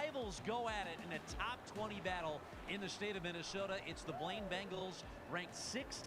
rivals go at it in a top 20 battle in the state of Minnesota. It's the Blaine Bengals, ranked 6th.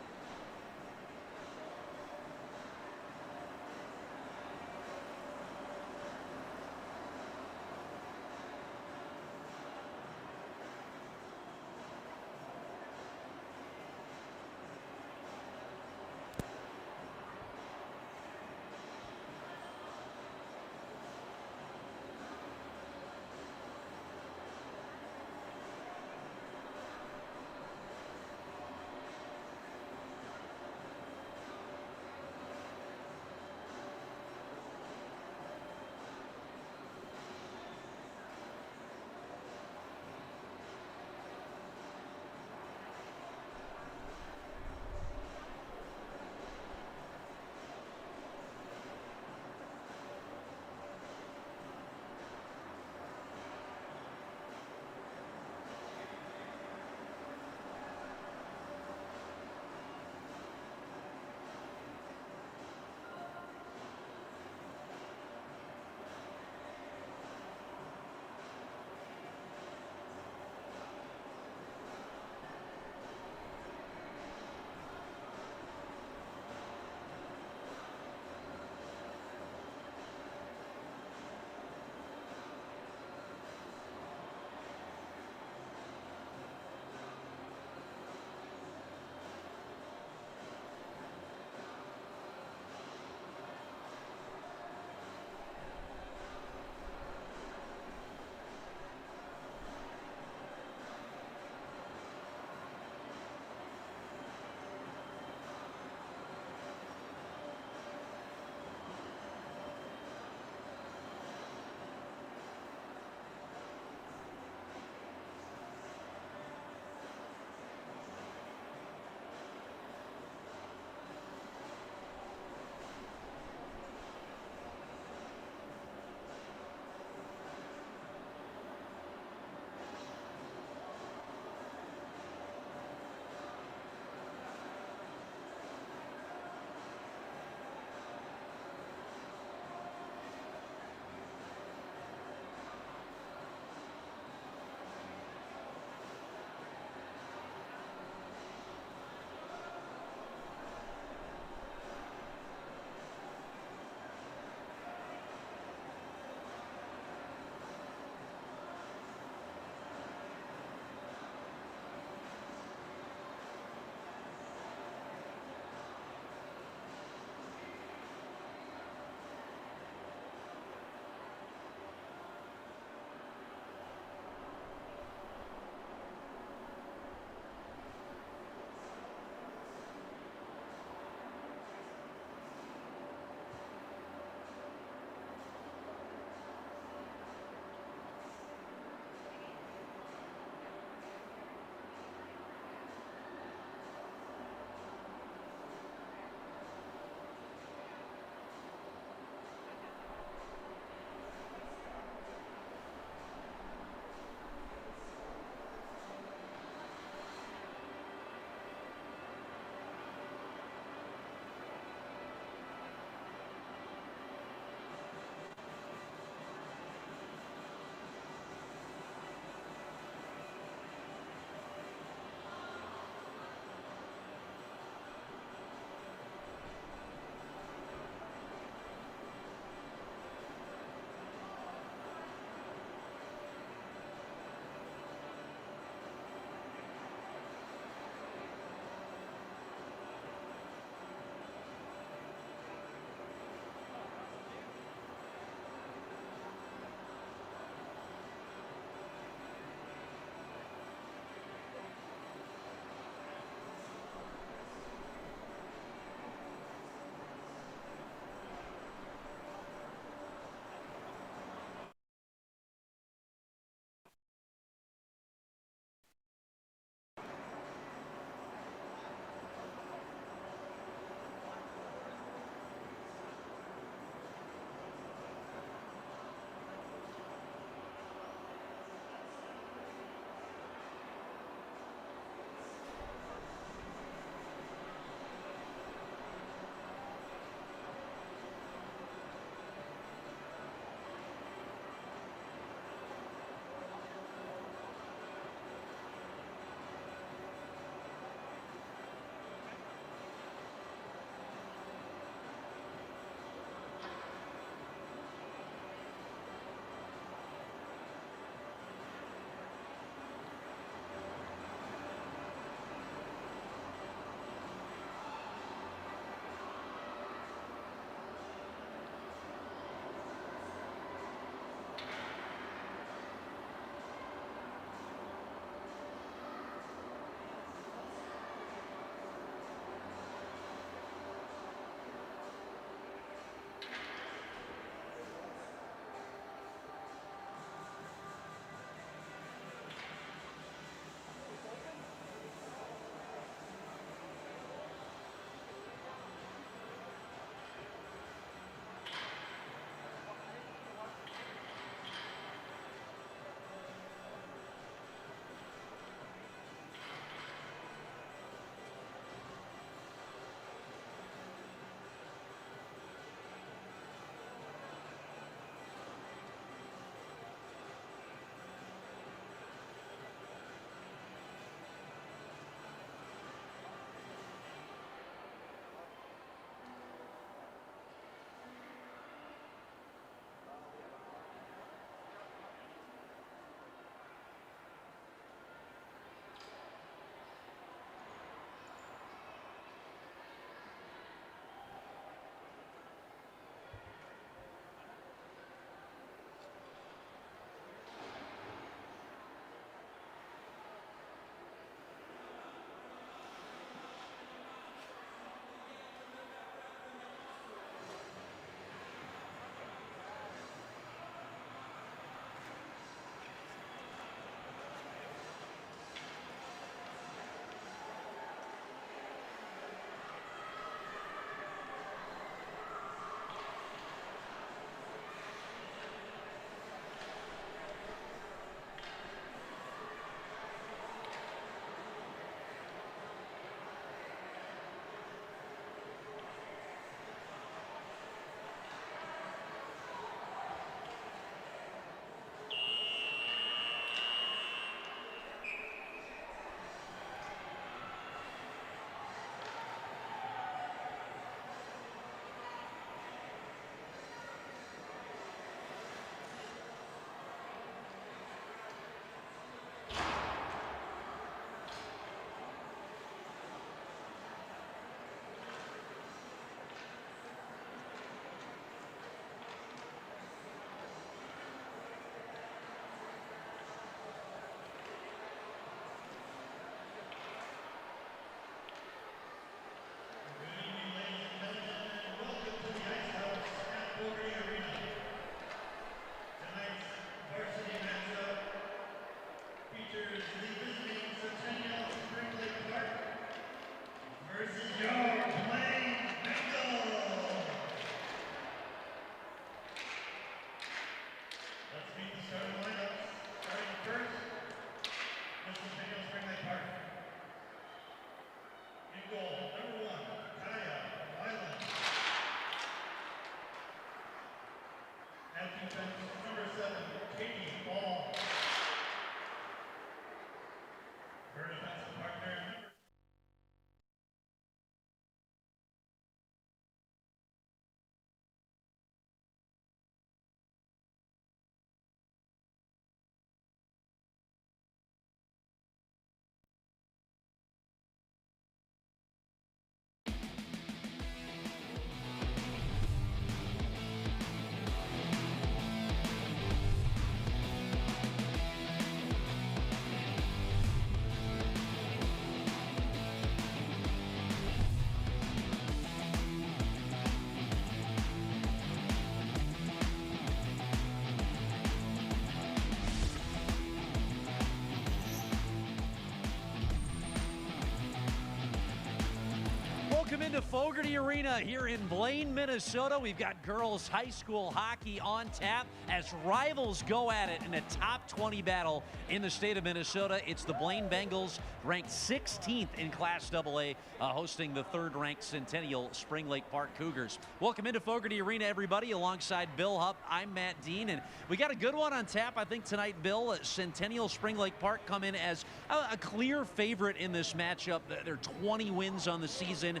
into Fogarty Arena here in Blaine, Minnesota. We've got girls high school hockey on tap as rivals go at it in a top 20 battle in the state of Minnesota. It's the Blaine Bengals, ranked 16th in Class AA, hosting the third-ranked Centennial Spring Lake Park Cougars. Welcome into Fogarty Arena, everybody. Alongside Bill Hupp, I'm Matt Dean, and we got a good one on tap, I think, tonight, Bill. Centennial Spring Lake Park come in as a clear favorite in this matchup. They're 20 wins on the season,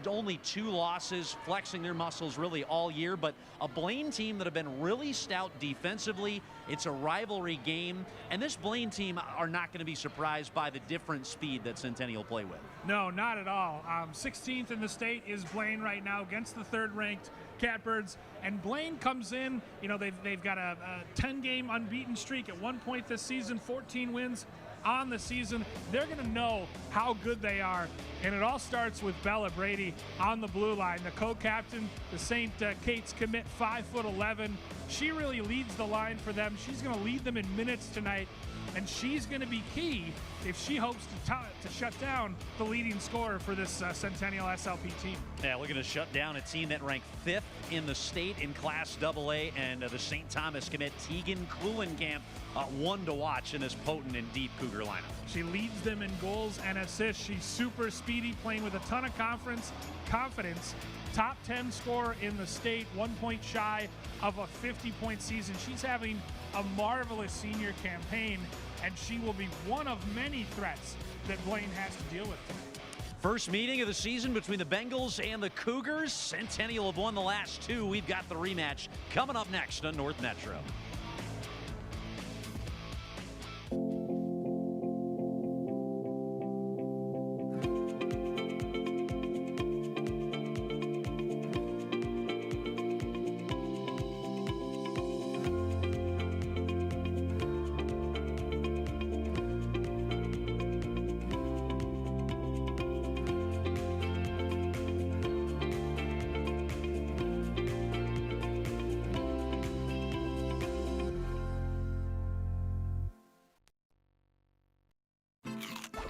only 2 losses, flexing their muscles really all year, but a Blaine team that have been really stout defensively. It's a rivalry game, and this Blaine team are not going to be surprised by the different speed that Centennial play with. No, not at all. 16th in the state is Blaine right now against the third-ranked Catbirds, and Blaine comes in, you know, they've got a 10-game unbeaten streak at one point this season, 14 wins on the season. They're going to know how good they are, and it all starts with Bella Brady on the blue line, the co-captain, the St. Kate's commit, 5'11". She really leads the line for them. She's going to lead them in minutes tonight, and she's going to be key if she hopes to shut down the leading scorer for this Centennial SLP team. Yeah, looking to shut down a team that ranked 5th in the state in Class AA, and the St. Thomas commit Tegan Kuhlenkamp, one to watch in this potent and deep Cougar lineup. She leads them in goals and assists. She's super speedy, playing with a ton of confidence. Top 10 scorer in the state, 1 point shy of a 50-point season. She's having a marvelous senior campaign, and she will be one of many threats that Blaine has to deal with tonight. First meeting of the season between the Bengals and the Cougars. Centennial have won the last 2. We've got the rematch coming up next on North Metro.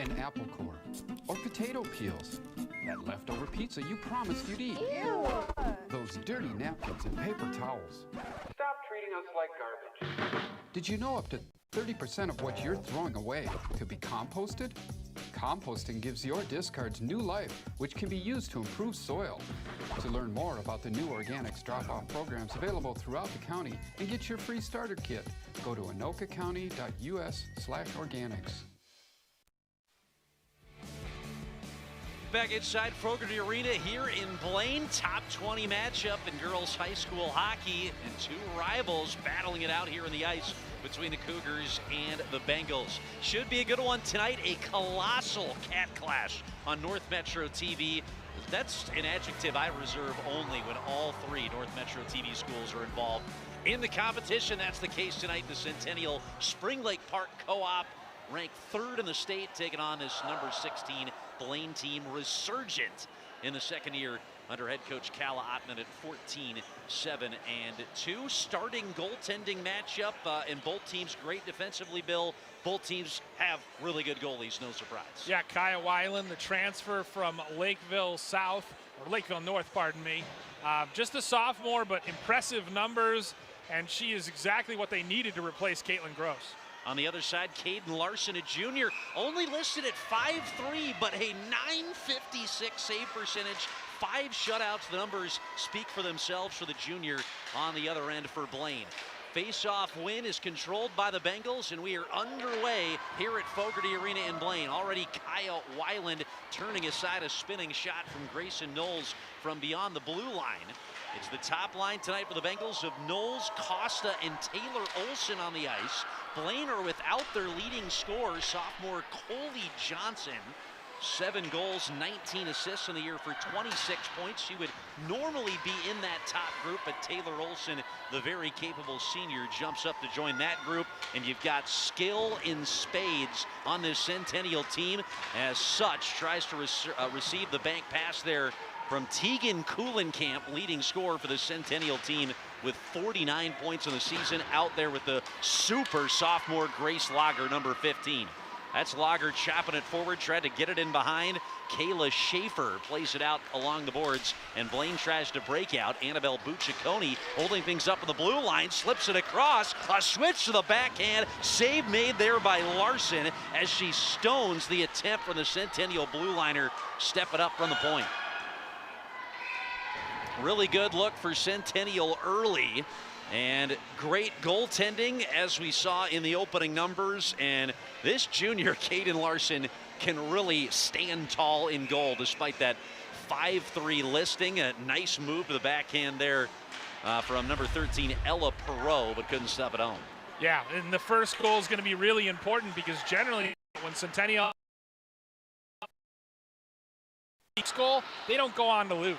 An apple core, or potato peels, that leftover pizza you promised you'd eat. Ew. Those dirty napkins and paper towels. Stop treating us like garbage. Did you know up to 30% of what you're throwing away could be composted? Composting gives your discards new life, which can be used to improve soil. To learn more about the new organics drop-off programs available throughout the county and get your free starter kit, go to anokacounty.us/organics. Back inside Fogarty Arena here in Blaine. Top 20 matchup in girls high school hockey, and 2 rivals battling it out here in the ice between the Cougars and the Bengals. Should be a good one tonight. A colossal cat clash on North Metro TV. That's an adjective I reserve only when all 3 North Metro TV schools are involved in the competition. That's the case tonight. The Centennial Spring Lake Park Co-op, ranked 3rd in the state, taking on this number 16 Blaine team, resurgent in the second year under head coach Kala Ottman at 14-7-2. Starting goaltending matchup, and both teams great defensively, Bill. Both teams have really good goalies, no surprise. Yeah, Kaya Weiland, the transfer from Lakeville South, or Lakeville North, pardon me. Just a sophomore, but impressive numbers, and she is exactly what they needed to replace Caitlin Gross. On the other side, Caden Larson, a junior, only listed at 5'3", but a .956 save percentage, 5 shutouts. The numbers speak for themselves for the junior on the other end for Blaine. Face-off win is controlled by the Bengals, and we are underway here at Fogarty Arena in Blaine. Already Kaya Weiland turning aside a spinning shot from Grayson Knowles from beyond the blue line. It's the top line tonight for the Bengals of Knowles, Costa, and Taylor Olson on the ice. Blaine are without their leading scorer, sophomore Coley Johnson. 7 goals, 19 assists in the year for 26 points. She would normally be in that top group, but Taylor Olson, the very capable senior, jumps up to join that group. And you've got skill in spades on this Centennial team. As such, tries to receive the bank pass there from Tegan Kuhlenkamp, leading scorer for the Centennial team with 49 points in the season, out there with the super sophomore Grace Lager, number 15. That's Lager chopping it forward, tried to get it in behind. Kayla Schaefer plays it out along the boards, and Blaine tries to break out. Annabelle Buccicconi holding things up on the blue line, slips it across. A switch to the backhand. Save made there by Larson as she stones the attempt from the Centennial blue liner. Step it up from the point. Really good look for Centennial early. And great goaltending as we saw in the opening numbers. And this junior, Caden Larson, can really stand tall in goal despite that 5'3" listing. A nice move to the backhand there from number 13, Ella Perot, but couldn't stop it home. Yeah, and the first goal is going to be really important because generally when Centennial goal, they don't go on to lose.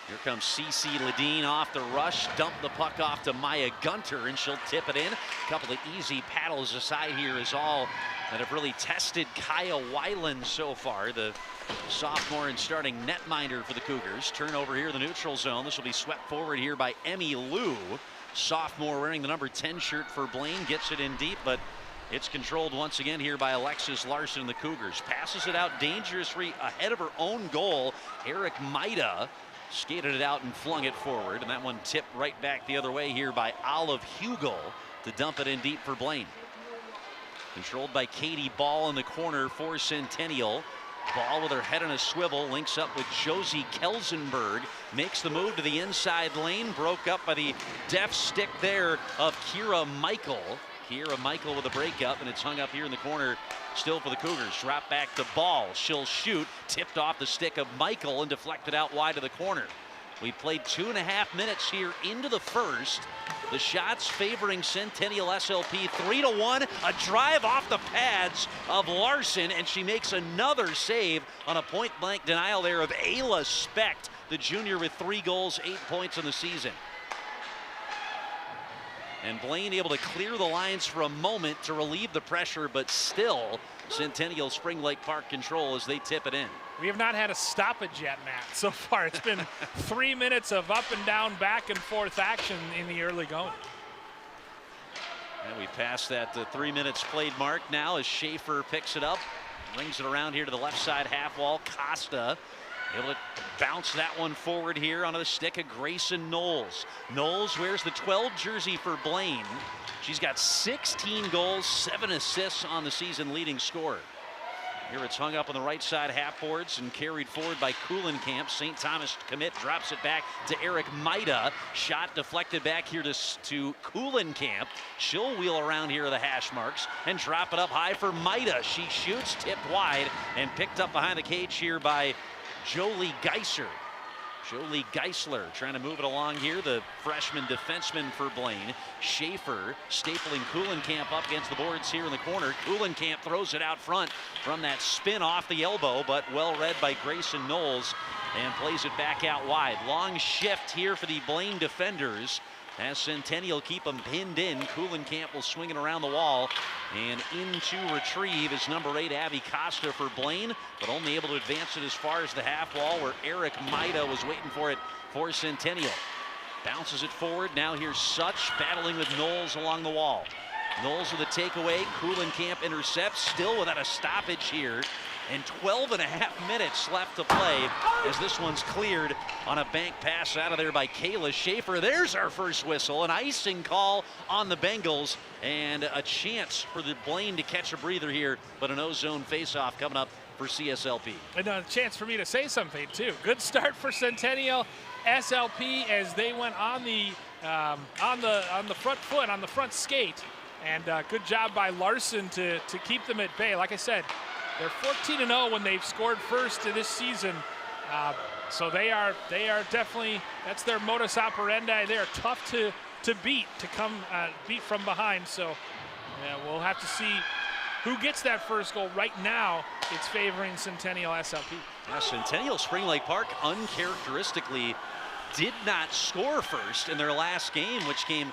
Here comes Cece Ledeen off the rush, dump the puck off to Maya Gunter, and she'll tip it in. A couple of easy paddles aside here is all that have really tested Kaya Weiland so far, the sophomore and starting netminder for the Cougars. Turnover here in the neutral zone. This will be swept forward here by Emmy Lou, sophomore wearing the number 10 shirt for Blaine. Gets it in deep, but it's controlled once again here by Alexis Larson and the Cougars. Passes it out dangerously ahead of her own goal. Eric Maida skated it out and flung it forward, and that one tipped right back the other way here by Olive Hugel to dump it in deep for Blaine. Controlled by Katie Ball in the corner for Centennial. Ball with her head on a swivel, links up with Josie Kelsenberg, makes the move to the inside lane, broke up by the deft stick there of Kira Michael. Kira Michael with a breakup, and it's hung up here in the corner still for the Cougars. Drop back to Ball. She'll shoot. Tipped off the stick of Michael and deflected out wide to the corner. We played 2.5 minutes here into the first. The shots favoring Centennial SLP 3-1. A drive off the pads of Larson, and she makes another save on a point-blank denial there of Ayla Specht, the junior with 3 goals, 8 points in the season. And Blaine able to clear the lines for a moment to relieve the pressure, but still Centennial Spring Lake Park control as they tip it in. We have not had a stoppage yet, Matt, so far. It's been 3 minutes of up and down, back and forth action in the early going. And we passed that 3 minutes played mark now as Schaefer picks it up, brings it around here to the left side half wall. Costa able to bounce that one forward here onto the stick of Grayson Knowles. Knowles wears the 12 jersey for Blaine. She's got 16 goals, 7 assists on the season, leading scorer. Here it's hung up on the right side half boards and carried forward by Kuhlenkamp. St. Thomas commit, drops it back to Eric Maida. Shot deflected back here to Kuhlenkamp. She'll wheel around here at the hash marks and drop it up high for Maida. She shoots, tipped wide, and picked up behind the cage here by Jolie Geisler. Jolie Geisler trying to move it along here, the freshman defenseman for Blaine. Schaefer stapling Kuhlenkamp up against the boards here in the corner. Kuhlenkamp throws it out front from that spin off the elbow, but well read by Grayson Knowles and plays it back out wide. Long shift here for the Blaine defenders as Centennial keep them pinned in. Kuhlenkamp will swing it around the wall, and in to retrieve is number 8 Abby Costa for Blaine, but only able to advance it as far as the half wall where Eric Maida was waiting for it for Centennial. Bounces it forward. Now here's Such battling with Knowles along the wall. Knowles with a takeaway. Kuhlenkamp intercepts, still without a stoppage here. And 12.5 minutes left to play as this one's cleared on a bank pass out of there by Kayla Schaefer. There's our first whistle, an icing call on the Bengals, and a chance for the Blaine to catch a breather here, but an ozone faceoff coming up for CSLP. And a chance for me to say something too. Good start for Centennial SLP as they went on the front foot, on the front skate, and good job by Larson to keep them at bay. Like I said, they're 14-0 when they've scored first this season. So they are definitely, that's their modus operandi. They are tough to beat, to come beat from behind. So we'll have to see who gets that first goal. Right now, it's favoring Centennial SLP. Yeah, Centennial Spring Lake Park uncharacteristically did not score first in their last game, which came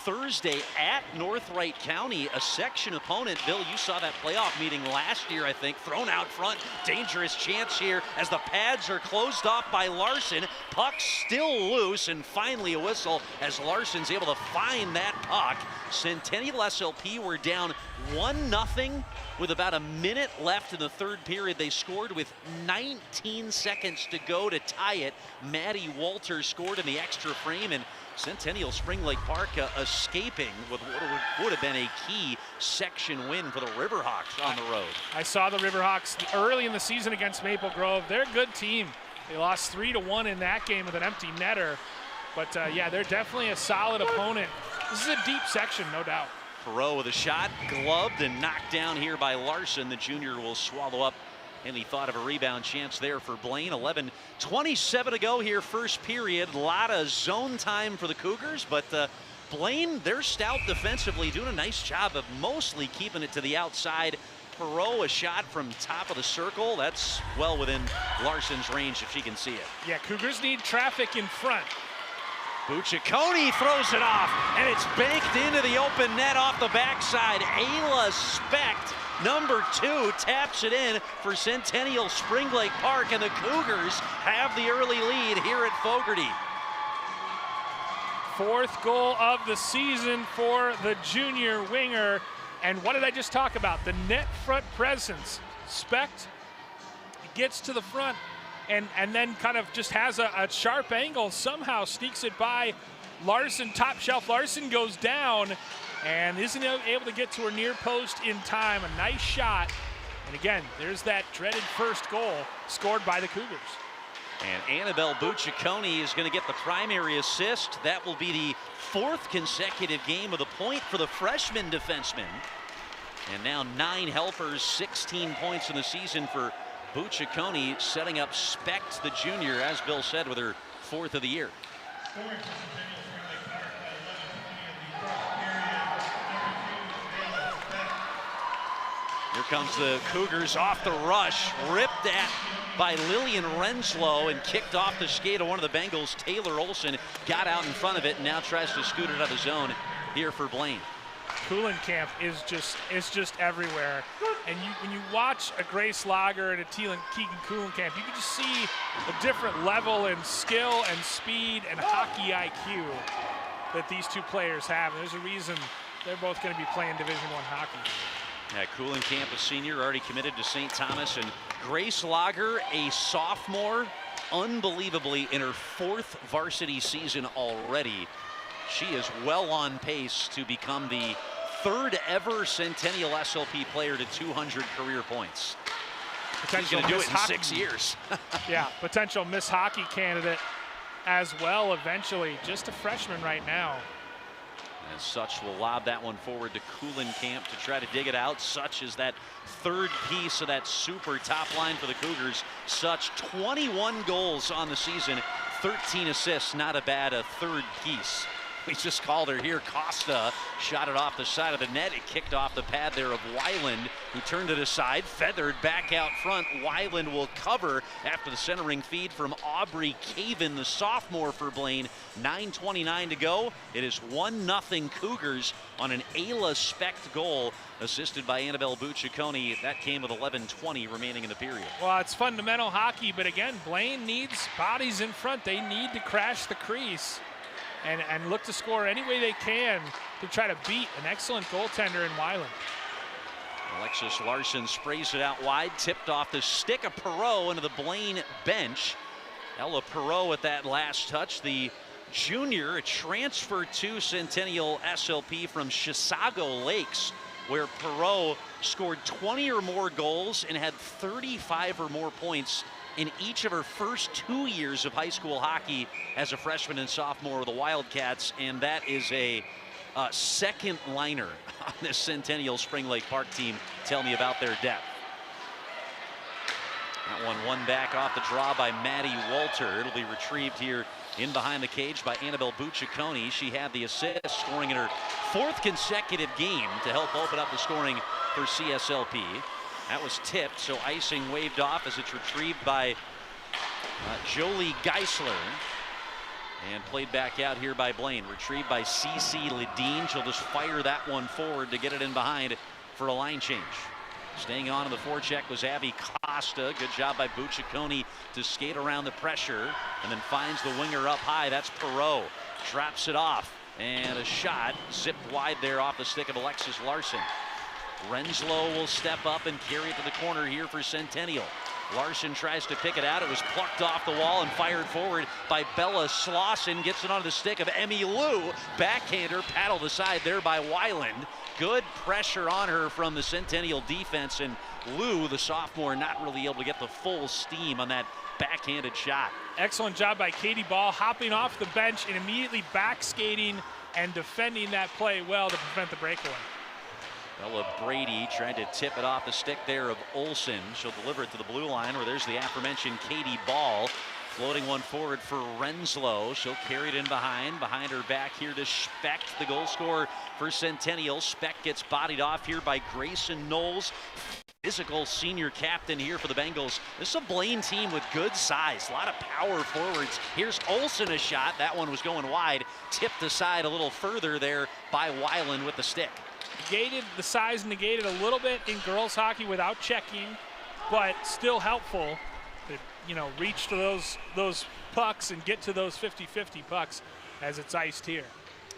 Thursday at Northright County, a section opponent. Bill, you saw that playoff meeting last year, I think. Thrown out front, dangerous chance here as the pads are closed off by Larson. Puck still loose, and finally a whistle as Larson's able to find that puck. Centennial SLP were down 1-0 with about a minute left in the third period. They scored with 19 seconds to go to tie it. Maddie Walter scored in the extra frame, and Centennial Spring Lake Park escaping with what would have been a key section win for the Riverhawks on the road. I saw the Riverhawks early in the season against Maple Grove. They're a good team. They lost 3-1 in that game with an empty netter. But yeah, they're definitely a solid opponent. This is a deep section, no doubt. Perot with a shot, gloved and knocked down here by Larson. The junior will swallow up any thought of a rebound chance there for Blaine. 11:27 to go here, first period. A lot of zone time for the Cougars, but Blaine, they're stout defensively, doing a nice job of mostly keeping it to the outside. Perot, a shot from top of the circle. That's well within Larson's range if she can see it. Yeah, Cougars need traffic in front. Bucciaconi throws it off, and it's banked into the open net off the backside. Ayla Specht, number 2, taps it in for Centennial Spring Lake Park, and the Cougars have the early lead here at Fogarty. 4th goal of the season for the junior winger. And what did I just talk about? The net front presence. Specht gets to the front and then kind of just has a sharp angle, somehow sneaks it by Larson, top shelf. Larson goes down and isn't able to get to her near post in time. A nice shot. And again, there's that dreaded first goal scored by the Cougars. And Annabelle Bucciaconi is going to get the primary assist. That will be the 4th consecutive game of the point for the freshman defenseman. And now 9 helpers, 16 points in the season for Bucciaconi, setting up Specht, the junior, as Bill said, with her 4th of the year. Here comes the Cougars off the rush, ripped at by Lillian Renslow and kicked off the skate of one of the Bengals. Taylor Olson got out in front of it and now tries to scoot it out of the zone here for Blaine. Kuhlenkamp is just everywhere. And when you watch a Grace Lager and a Keegan Kuhlenkamp, you can just see a different level in skill and speed and hockey IQ that these two players have. And there's a reason they're both going to be playing Division I hockey. Yeah, Kuhlenkamp, a senior, already committed to St. Thomas, and Grace Lager, a sophomore, unbelievably in her 4th varsity season already. She is well on pace to become the 3rd ever Centennial SLP player to 200 career points. She's going to do it in 6 years. Yeah, potential Miss Hockey candidate as well eventually. Just a freshman right now. And Such will lob that one forward to Kuhlenkamp to try to dig it out. Such is that 3rd piece of that super top line for the Cougars. Such 21 goals on the season, 13 assists, not a bad 3rd piece. We just called her here. Costa shot it off the side of the net. It kicked off the pad there of Weiland, who turned it aside, feathered back out front. Weiland will cover after the centering feed from Aubrey Caven, the sophomore for Blaine. 9:29 to go. It is 1-0 Cougars on an Ayla Specht goal, assisted by Annabelle Bucciaconi. That came with 11:20 remaining in the period. Well, it's fundamental hockey, but again, Blaine needs bodies in front. They need to crash the crease and look to score any way they can to try to beat an excellent goaltender in Weiland. Alexis Larson sprays it out wide, tipped off the stick of Perot into the Blaine bench. Ella Perot at that last touch, the junior, a transfer to Centennial SLP from Chisago Lakes, where Perot scored 20 or more goals and had 35 or more points in each of her first 2 years of high school hockey as a freshman and sophomore with the Wildcats, and that is a second liner on this Centennial Spring Lake Park team. Tell me about their depth. That one back off the draw by Maddie Walter. It'll be retrieved here in behind the cage by Annabelle Bucciaconi. She had the assist, scoring in her 4th consecutive game to help open up the scoring for CSLP. That was tipped, so icing waved off as it's retrieved by Jolie Geisler. And played back out here by Blaine. Retrieved by CC Ledeen. She'll just fire that one forward to get it in behind for a line change. Staying on in the forecheck was Abby Costa. Good job by Bucciaconi to skate around the pressure and then finds the winger up high. That's Perot. Drops it off. And a shot zipped wide there off the stick of Alexis Larson. Renslow will step up and carry it to the corner here for Centennial. Larson tries to pick it out. It was plucked off the wall and fired forward by Bella Slauson. Gets it onto the stick of Emmy Lou. Backhander paddled aside there by Weiland. Good pressure on her from the Centennial defense, and Lou, the sophomore, not really able to get the full steam on that backhanded shot. Excellent job by Katie Ball, hopping off the bench and immediately back skating and defending that play well to prevent the breakaway. Bella Brady tried to tip it off the stick there of Olsen. She'll deliver it to the blue line where there's the aforementioned Katie Ball. Floating one forward for Renslow. She'll carry it in behind her back here to Speck, the goal scorer for Centennial. Speck gets bodied off here by Grayson Knowles. Physical senior captain here for the Bengals. This is a Blaine team with good size, a lot of power forwards. Here's Olsen, a shot. That one was going wide. Tipped aside a little further there by Weiland with the stick. The size negated a little bit in girls hockey without checking, but still helpful to, you know, reach to those pucks and get to those 50-50 pucks as it's iced here.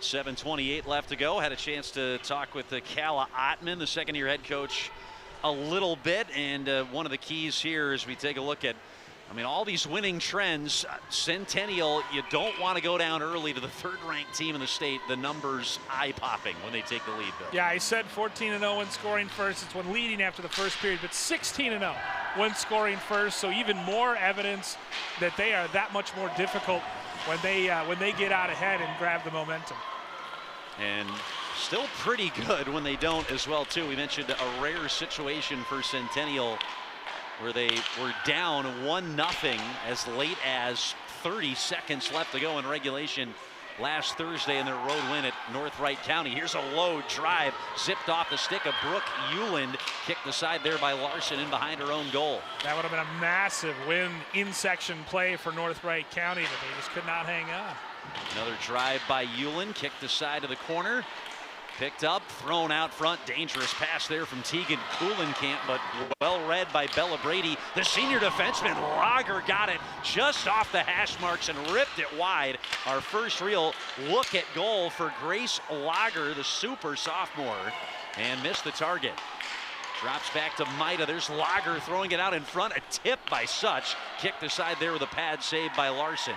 7:28 left to go. Had a chance to talk with Kala Ottman, the second-year head coach, a little bit, and one of the keys here as we take a look at, I mean, all these winning trends. Centennial, you don't want to go down early to the third-ranked team in the state. The numbers eye-popping when they take the lead, Bill. Yeah, I said 14-0 when scoring first. It's when leading after the first period, but 16-0 when scoring first. So even more evidence that they are that much more difficult when they get out ahead and grab the momentum. And still pretty good when they don't as well, too. We mentioned a rare situation for Centennial where they were down 1-0 as late as 30 seconds left to go in regulation last Thursday in their road win at North Wright County. Here's a low drive, zipped off the stick of Brooke Euland, kicked aside there by Larson in behind her own goal. That would have been a massive win in section play for North Wright County, but they just could not hang on. Another drive by Euland, kicked aside to the corner. Picked up, thrown out front. Dangerous pass there from Tegan Kuhlenkamp, but well read by Bella Brady. The senior defenseman, Lager, got it just off the hash marks and ripped it wide. Our first real look at goal for Grace Lager, the super sophomore, and missed the target. Drops back to Maida. There's Lager throwing it out in front. A tip by Such. Kicked aside there with a pad save by Larson.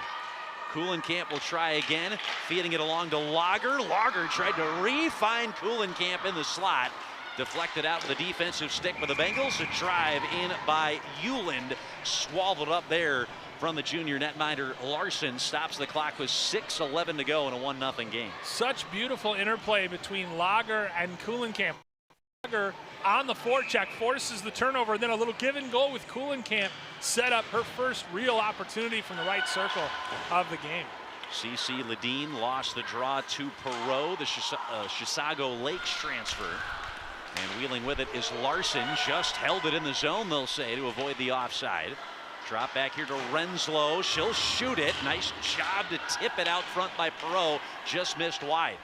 Kuhlenkamp will try again, feeding it along to Lager. Lager tried to re-find Kuhlenkamp in the slot. Deflected out with the defensive stick for the Bengals. A drive in by Euland. Swallowed up there from the junior netminder. Larson stops the clock with 6:11 to go in a 1-0 game. Such beautiful interplay between Lager and Kuhlenkamp. Lager on the forecheck forces the turnover, and then a little give and go with Kuhlenkamp set up her first real opportunity from the right circle of the game. CC Ledeen lost the draw to Perot, the Chisago Lakes transfer. And wheeling with it is Larson. Just held it in the zone, they'll say, to avoid the offside. Drop back here to Renslow. She'll shoot it. Nice job to tip it out front by Perot. Just missed wide.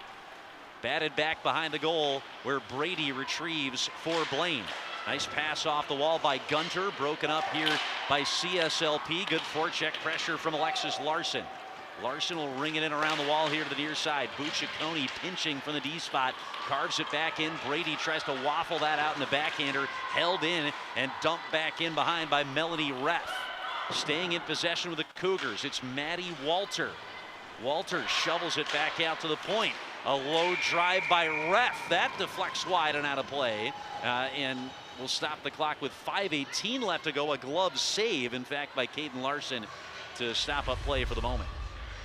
Batted back behind the goal where Brady retrieves for Blaine. Nice pass off the wall by Gunter. Broken up here by CSLP. Good forecheck pressure from Alexis Larson. Larson will ring it in around the wall here to the near side. Bucciaconi pinching from the D spot. Carves it back in. Brady tries to waffle that out in the backhander. Held in and dumped back in behind by Melanie Reff. Staying in possession with the Cougars, it's Maddie Walter. Walter shovels it back out to the point. A low drive by Reff. That deflects wide and out of play. And will stop the clock with 5:18 left to go. A glove save, in fact, by Caden Larson to stop up play for the moment.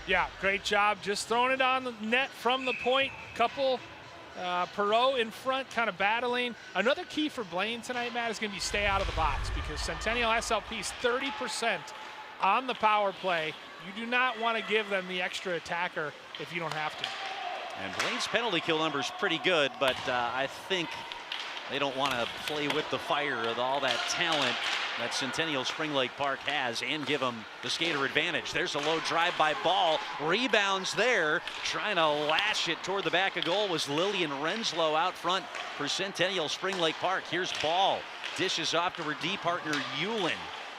Yeah, great job. Just throwing it on the net from the point. Couple Perot in front, kind of battling. Another key for Blaine tonight, Matt, is going to be stay out of the box, because Centennial SLP is 30% on the power play. You do not want to give them the extra attacker if you don't have to. And Blaine's penalty kill number is pretty good, but I think they don't want to play with the fire of all that talent that Centennial Spring Lake Park has and give them the skater advantage. There's a low drive by Ball. Rebounds there. Trying to lash it toward the back of goal was Lillian Renslow out front for Centennial Spring Lake Park. Here's Ball. Dishes off to her D partner, Yulin.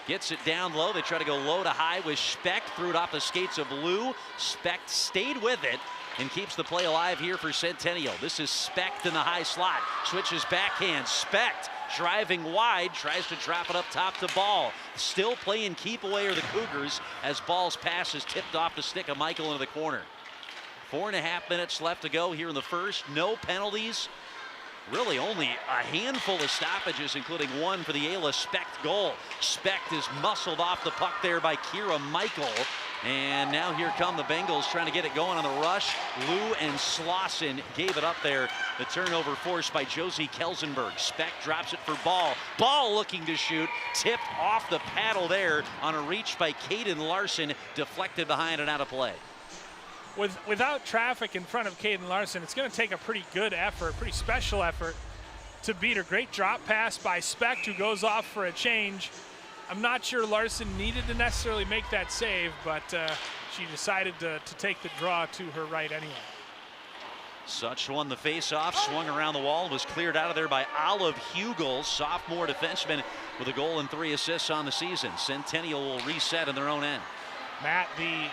Gets it down low. They try to go low to high with Specht. Threw it off the skates of Lou. Specht stayed with it and keeps the play alive here for Centennial. This is Specht in the high slot. Switches backhand. Specht driving wide, tries to drop it up top to Ball. Still playing keep away are the Cougars as Ball's pass is tipped off the stick of Michael into the corner. 4.5 minutes left to go here in the first. No penalties. Really only a handful of stoppages, including one for the Ayla Specht goal. Specht is muscled off the puck there by Kira Michael. And now here come the Bengals trying to get it going on the rush. Lou and Slauson gave it up there. The turnover forced by Josie Kelsenberg. Specht drops it for Ball. Ball looking to shoot. Tipped off the paddle there on a reach by Caden Larson. Deflected behind and out of play. Without traffic in front of Caden Larson, it's going to take a pretty good effort, pretty special effort to beat her. Great drop pass by Specht, who goes off for a change. I'm not sure Larson needed to necessarily make that save, but she decided to take the draw to her right anyway. Such won the face-off, swung around the wall, was cleared out of there by Olive Hugel, sophomore defenseman with a goal and 3 assists on the season. Centennial will reset in their own end. Matt, the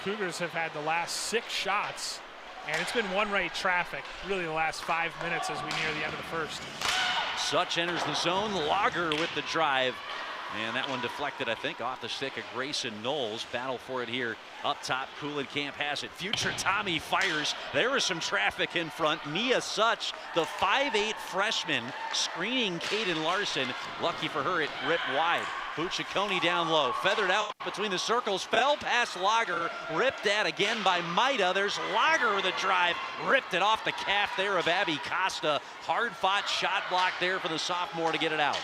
Cougars have had the last 6 shots, and it's been one-way traffic really the last 5 minutes as we near the end of the first. Such enters the zone. Lager with the drive. And that one deflected, I think, off the stick of Grayson Knowles. Battle for it here up top. Coulincamp has it. Future Tommy fires. There is some traffic in front. Mia Such, the 5'8" freshman, screening Caden Larson. Lucky for her, it ripped wide. Bucciaconi down low. Feathered out between the circles. Fell past Lager. Ripped at again by Maida. There's Lager with a drive. Ripped it off the calf there of Abby Costa. Hard-fought shot block there for the sophomore to get it out.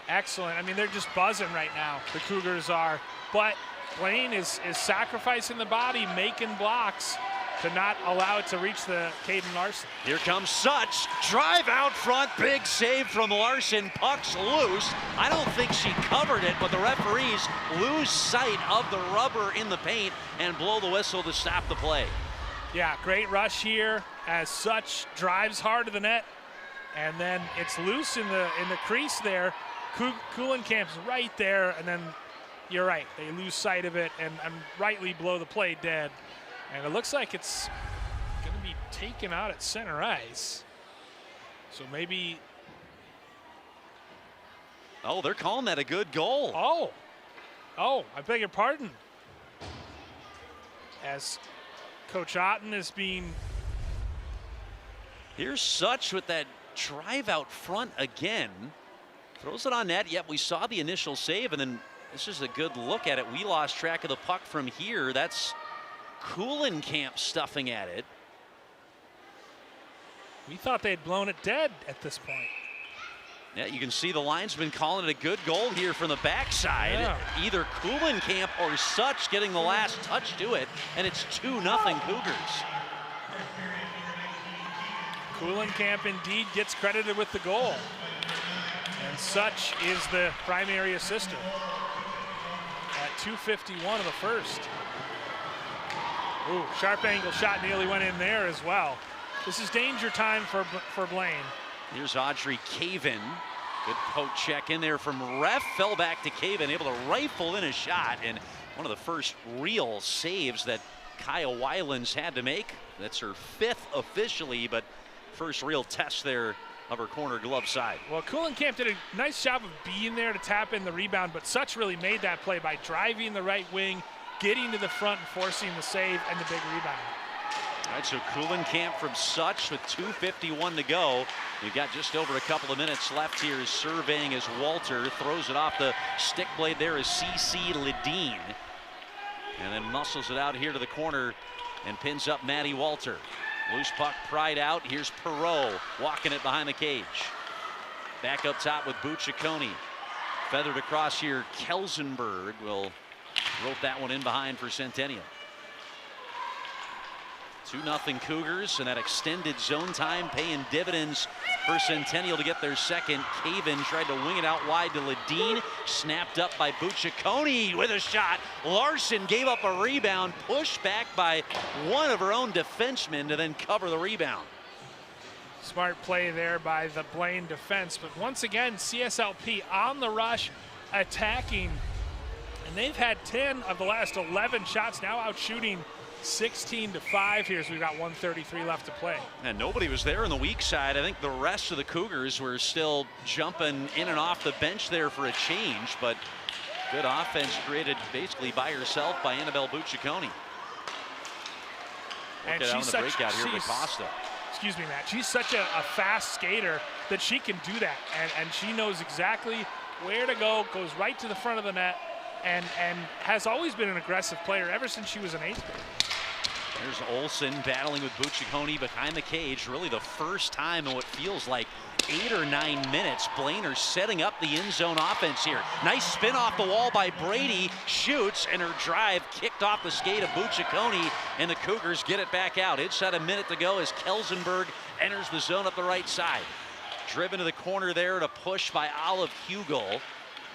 Excellent. I mean, they're just buzzing right now, the Cougars are. But Blaine is sacrificing the body, making blocks to not allow it to reach the Caden Larson. Here comes Such. Drive out front. Big save from Larson. Puck's loose. I don't think she covered it, but the referees lose sight of the rubber in the paint and blow the whistle to stop the play. Yeah, great rush here as Such drives hard to the net, and then it's loose in the crease there. Coulincamp's right there, and then you're right, they lose sight of it and rightly blow the play dead. And it looks like it's going to be taken out at center ice. So maybe. Oh, they're calling that a good goal. Oh, I beg your pardon. As Coach Otten is being. Here's Such with that drive out front again. Throws it on net. Yep, we saw the initial save, and then this is a good look at it. We lost track of the puck from here. That's Coulincamp stuffing at it. We thought they had blown it dead at this point. Yeah, you can see the linesman calling it a good goal here from the backside. Yeah. Either Coulincamp or Such getting the last touch to it, and it's 2-0 Cougars. Coulincamp indeed gets credited with the goal. And Such is the primary assister at 2:51 of the first. Ooh, sharp angle shot nearly went in there as well. This is danger time for Blaine. Here's Audrey Caven. Good poke check in there from Ref. Fell back to Caven, able to rifle in a shot. And one of the first real saves that Kaya Weiland's had to make. That's her 5th officially, but first real test there of her corner glove side. Well, Coulincamp did a nice job of being there to tap in the rebound, but Such really made that play by driving the right wing, getting to the front and forcing the save and the big rebound. All right, so Coulincamp from Such with 2:51 to go. We've got just over a couple of minutes left here. Surveying as Walter throws it off the stick blade there is CC Ledeen. And then muscles it out here to the corner and pins up Maddie Walter. Loose puck pried out. Here's Perot walking it behind the cage. Back up top with Bucciaconi. Feathered across here. Kelsenberg will rope that one in behind for Centennial. 2-0 Cougars, and that extended zone time paying dividends for Centennial to get their second. Caven tried to wing it out wide to Ledeen, snapped up by Bucciaconi with a shot. Larson gave up a rebound, pushed back by one of her own defensemen to then cover the rebound. Smart play there by the Blaine defense, but once again, CSLP on the rush, attacking, and they've had 10 of the last 11 shots, now out shooting 16-5 here, so we've got 1:33 left to play. And nobody was there on the weak side. I think the rest of the Cougars were still jumping in and off the bench there for a change, but good offense created basically by herself by Annabelle Bucciaconi. And she's such, breakout here with Costa. Excuse me, Matt. She's such a fast skater that she can do that, and she knows exactly where to go, goes right to the front of the net, and has always been an aggressive player ever since she was an 8th grader. There's Olsen battling with Bucciaconi behind the cage. Really the first time in what feels like 8 or 9 minutes. Blaine are setting up the end zone offense here. Nice spin off the wall by Brady. Shoots, and her drive kicked off the skate of Bucciaconi, and the Cougars get it back out. Inside a minute to go as Kelsenberg enters the zone up the right side. Driven to the corner there to push by Olive Hugel.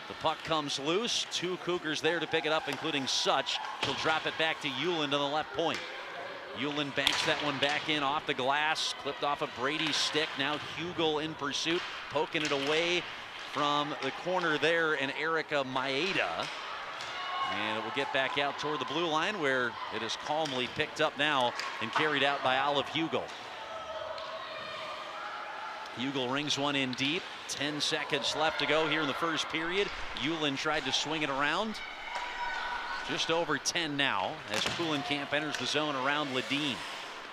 The puck comes loose. 2 Cougars there to pick it up, including Such. She'll drop it back to Hewlin to the left point. Hewlin banks that one back in off the glass, clipped off of Brady's stick. Now Hugel in pursuit, poking it away from the corner there, and Erica Maeda. And it will get back out toward the blue line, where it is calmly picked up now and carried out by Olive Hugel. Hugel rings one in deep. 10 seconds left to go here in the first period. Hewlin tried to swing it around. Just over 10 now as Kuhlenkamp enters the zone around Ledeen.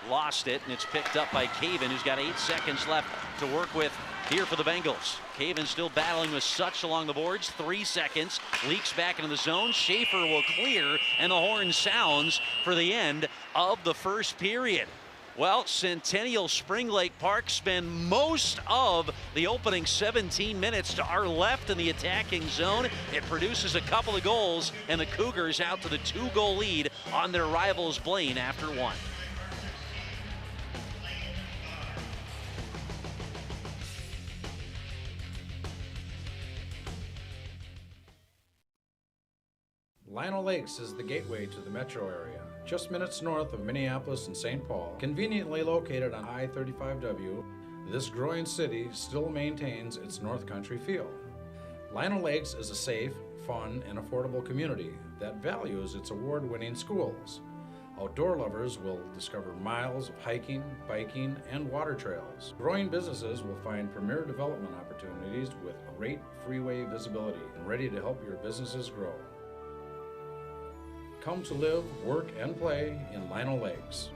Lost it, and it's picked up by Caven, who's got 8 seconds left to work with here for the Bengals. Caven still battling with Such along the boards. 3 seconds, leaks back into the zone. Schaefer will clear, and the horn sounds for the end of the first period. Well, Centennial Spring Lake Park spend most of the opening 17 minutes to our left in the attacking zone. It produces a couple of goals, and the Cougars out to the 2-goal lead on their rivals Blaine after 1. Lino Lakes is the gateway to the metro area, just minutes north of Minneapolis and St. Paul. Conveniently located on I-35W, this growing city still maintains its North Country feel. Lino Lakes is a safe, fun, and affordable community that values its award-winning schools. Outdoor lovers will discover miles of hiking, biking, and water trails. Growing businesses will find premier development opportunities with great freeway visibility and ready to help your businesses grow. Come to live, work, and play in Lino Lakes.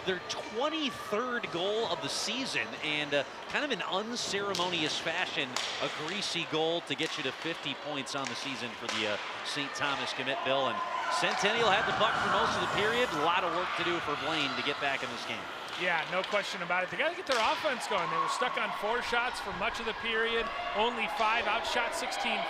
their 23rd goal of the season, and kind of in unceremonious fashion, a greasy goal to get you to 50 points on the season for the St. Thomas commit, Bill. And Centennial had the puck for most of the period. A lot of work to do for Blaine to get back in this game. Yeah, no question about it. They got to get their offense going. They were stuck on 4 shots for much of the period. Only 5, outshot 16-5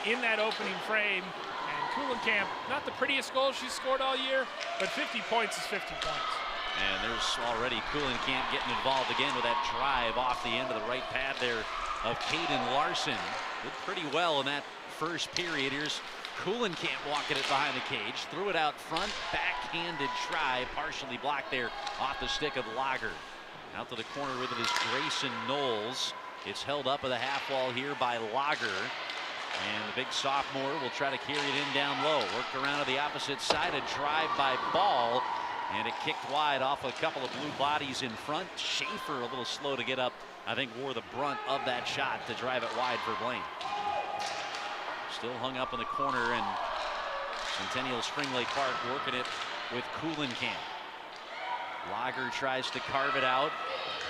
in that opening frame. And Kuhlenkamp, not the prettiest goal she's scored all year, but 50 points is 50 points. And there's already Kuhlenkamp getting involved again with that drive off the end of the right pad there of Caden Larson. Did pretty well in that first period. Here's Kuhlenkamp walking it behind the cage, threw it out front, backhanded try, partially blocked there off the stick of Lager. Out to the corner with it is Grayson Knowles. It's held up at the half wall here by Lager. And the big sophomore will try to carry it in down low. Worked around to the opposite side, a drive by Ball, and it kicked wide off a couple of blue bodies in front. Schaefer a little slow to get up. I think wore the brunt of that shot to drive it wide for Blaine. Still hung up in the corner, and Centennial Spring Lake Park working it with Kuhlenkamp. Lager tries to carve it out,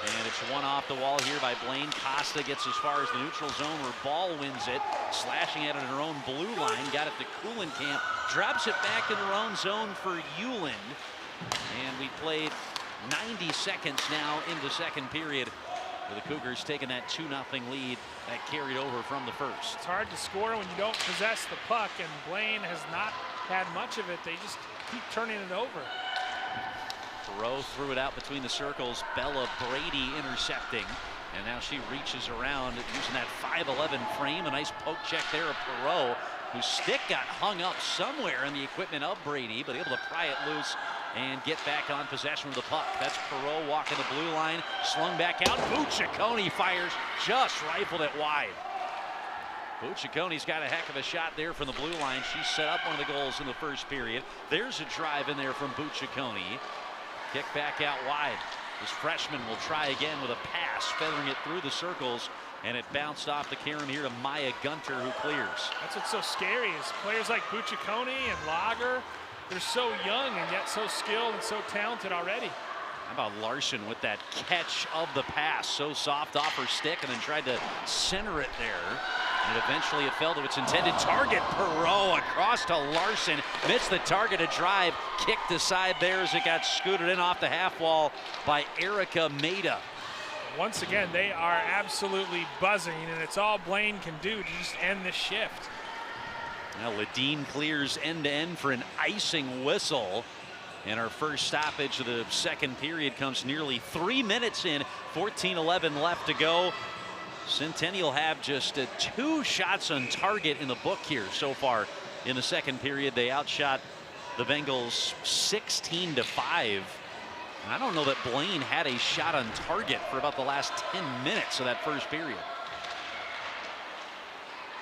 and it's one off the wall here by Blaine. Costa gets as far as the neutral zone where Ball wins it, slashing it in her own blue line. Got it to Kuhlenkamp, drops it back in her own zone for Euland. And we played 90 seconds now in the second period, with the Cougars taking that 2-0 lead that carried over from the first. It's hard to score when you don't possess the puck, and Blaine has not had much of it. They just keep turning it over. Perot threw it out between the circles. Bella Brady intercepting. And now she reaches around using that 5'11" frame. A nice poke check there of Perot, whose stick got hung up somewhere in the equipment of Brady, but able to pry it loose and get back on possession of the puck. That's Perot walking the blue line, slung back out. Bucciccone fires, just rifled it wide. Buccicone's got a heck of a shot there from the blue line. She set up one of the goals in the first period. There's a drive in there from Bucciccone. Kick back out wide. This freshman will try again with a pass, feathering it through the circles, and it bounced off the carom here to Maya Gunter, who clears. That's what's so scary is players like Bucciccone and Lager, they're so young and yet so skilled and so talented already. How about Larson with that catch of the pass, so soft off her stick, and then tried to center it there. And eventually it fell to its intended target. Perot across to Larson, missed the target, a drive, kicked aside there as it got scooted in off the half wall by Erica Maida. Once again, they are absolutely buzzing, and it's all Blaine can do to just end this shift. Now Ledeen clears end-to-end for an icing whistle. And our first stoppage of the second period comes nearly 3 minutes in, 14-11 left to go. Centennial have just 2 shots on target in the book here so far in the second period. They outshot the Bengals 16-5. And I don't know that Blaine had a shot on target for about the last 10 minutes of that first period.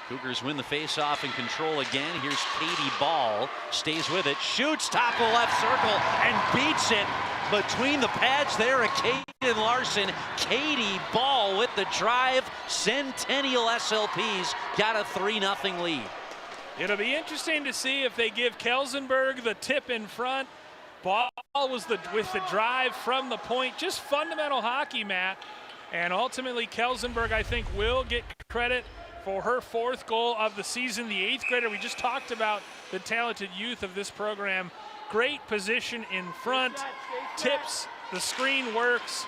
Cougars win the face-off and control again. Here's Katie Ball, stays with it, shoots top of the left circle and beats it between the pads there of Caden Larson. Katie Ball with the drive. Centennial SLPs got a 3-0 lead. It'll be interesting to see if they give Kelsenberg the tip in front. Ball was with the drive from the point. Just fundamental hockey, Matt. And ultimately, Kelsenberg, I think, will get credit for her 4th goal of the season. The 8th grader, we just talked about the talented youth of this program. Great position in front, tips, the screen works,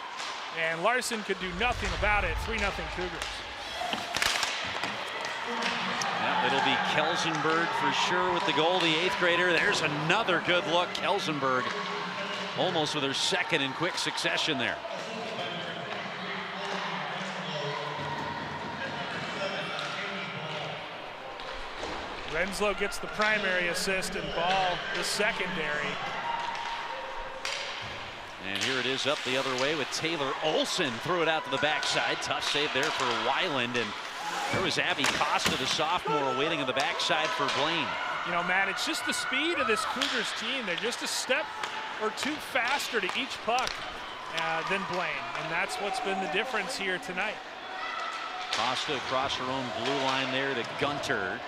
and Larson could do nothing about it. 3-0 Cougars. Yep, it'll be Kelsenberg for sure with the goal, the 8th grader. There's another good look. Kelsenberg almost with her 2nd in quick succession there. Renslow gets the primary assist and Ball the secondary. And here it is up the other way with Taylor Olson. Threw it out to the backside. Tough save there for Weiland. And there was Abby Costa, the sophomore, waiting on the backside for Blaine. You know, Matt, it's just the speed of this Cougars team. They're just a step or 2 faster to each puck than Blaine. And that's what's been the difference here tonight. Costa across her own blue line there to Gunter.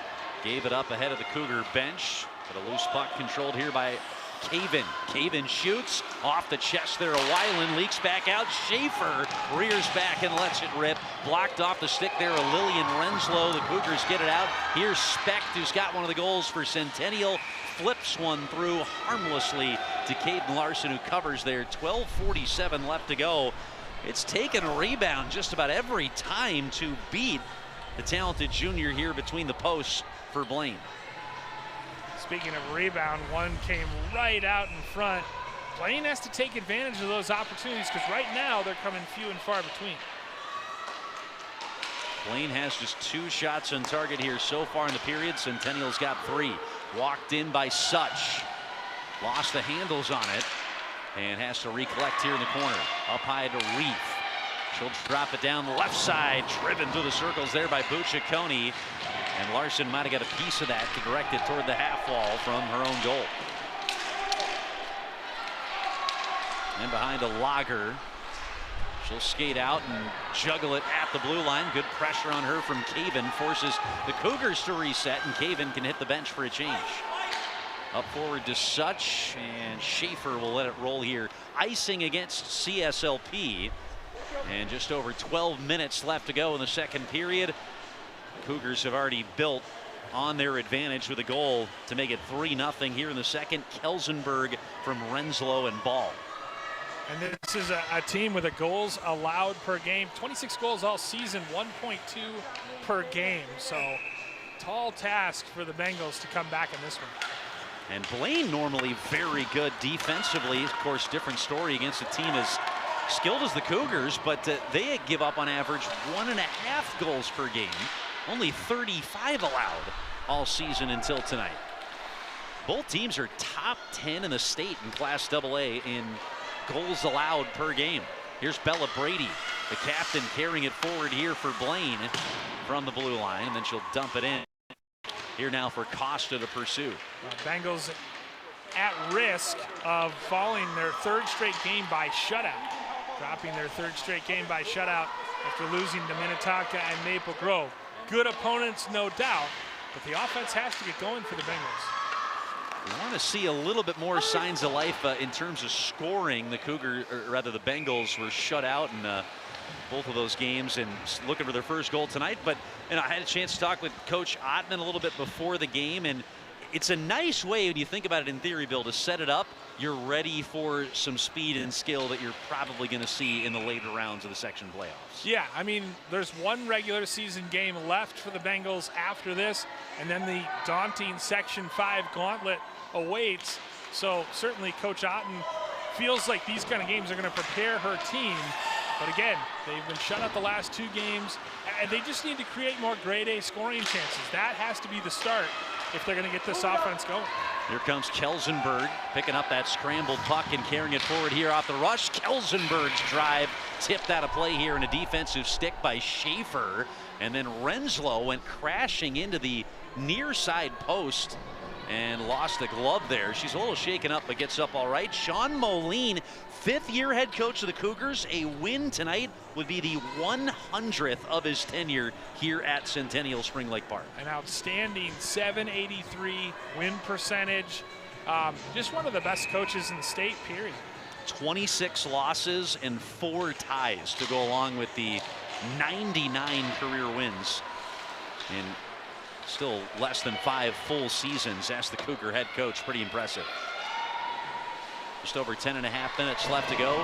Gave it up ahead of the Cougar bench. But a loose puck controlled here by Caven shoots off the chest there. A Weiland leaks back out. Schaefer rears back and lets it rip. Blocked off the stick there. A Lillian Renslow. The Cougars get it out. Here's Specht, who's got one of the goals for Centennial. Flips one through harmlessly to Caden Larson, who covers there. 12:47 left to go. It's taken a rebound just about every time to beat the talented junior here between the posts for Blaine. Speaking of rebound, one came right out in front. Blaine has to take advantage of those opportunities because right now they're coming few and far between. Blaine has just 2 shots on target here so far in the period. Centennial's got 3. Walked in by Such. Lost the handles on it and has to recollect here in the corner. Up high to Reef. She'll drop it down the left side. Driven through the circles there by Bucciaconi. And Larson might have got a piece of that to direct it toward the half wall from her own goal. And behind a Lager. She'll skate out and juggle it at the blue line. Good pressure on her from Caven. Forces the Cougars to reset, and Caven can hit the bench for a change. Up forward to Such, and Schaefer will let it roll here. Icing against CSLP. And just over 12 minutes left to go in the second period. Cougars have already built on their advantage with a goal to make it 3-0 here in the second. Kelsenberg from Renslow and Ball. And this is a team with a goals allowed per game. 26 goals all season, 1.2 per game. So tall task for the Bengals to come back in this one. And Blaine normally very good defensively. Of course, different story against a team as skilled as the Cougars, but they give up on average 1.5 goals per game. Only 35 allowed all season until tonight. Both teams are top 10 in the state in Class AA in goals allowed per game. Here's Bella Brady, the captain, carrying it forward here for Blaine from the blue line, and then she'll dump it in. Here now for Costa to pursue. Bengals at risk of falling their 3rd straight game by shutout. Dropping their 3rd straight game by shutout after losing to Minnetonka and Maple Grove. Good opponents, no doubt, but the offense has to get going for the Bengals. We want to see a little bit more signs of life in terms of scoring. The Bengals were shut out in both of those games and looking for their first goal tonight. But I had a chance to talk with Coach Ottman a little bit before the game, and it's a nice way, when you think about it in theory, Bill, to set it up. You're ready for some speed and skill that you're probably going to see in the later rounds of the section playoffs. Yeah, I mean, there's one regular season game left for the Bengals after this, and then the daunting Section 5 gauntlet awaits. So certainly Coach Otten feels like these kind of games are going to prepare her team. But again, they've been shut out the last 2 games, and they just need to create more grade A scoring chances. That has to be the start if they're going to get this offense going. Here comes Kelsenberg picking up that scrambled puck and carrying it forward here off the rush. Kelsenberg's drive tipped out of play here in a defensive stick by Schaefer. And then Renslow went crashing into the near side post and lost the glove there. She's a little shaken up, but gets up all right. Sean Moline, 5th-year head coach of the Cougars. A win tonight would be the 100th of his tenure here at Centennial Spring Lake Park. An outstanding .783 win percentage. Just one of the best coaches in the state, period. 26 losses and 4 ties to go along with the 99 career wins in still less than 5 full seasons as the Cougar head coach. Pretty impressive. Just over 10.5 minutes left to go.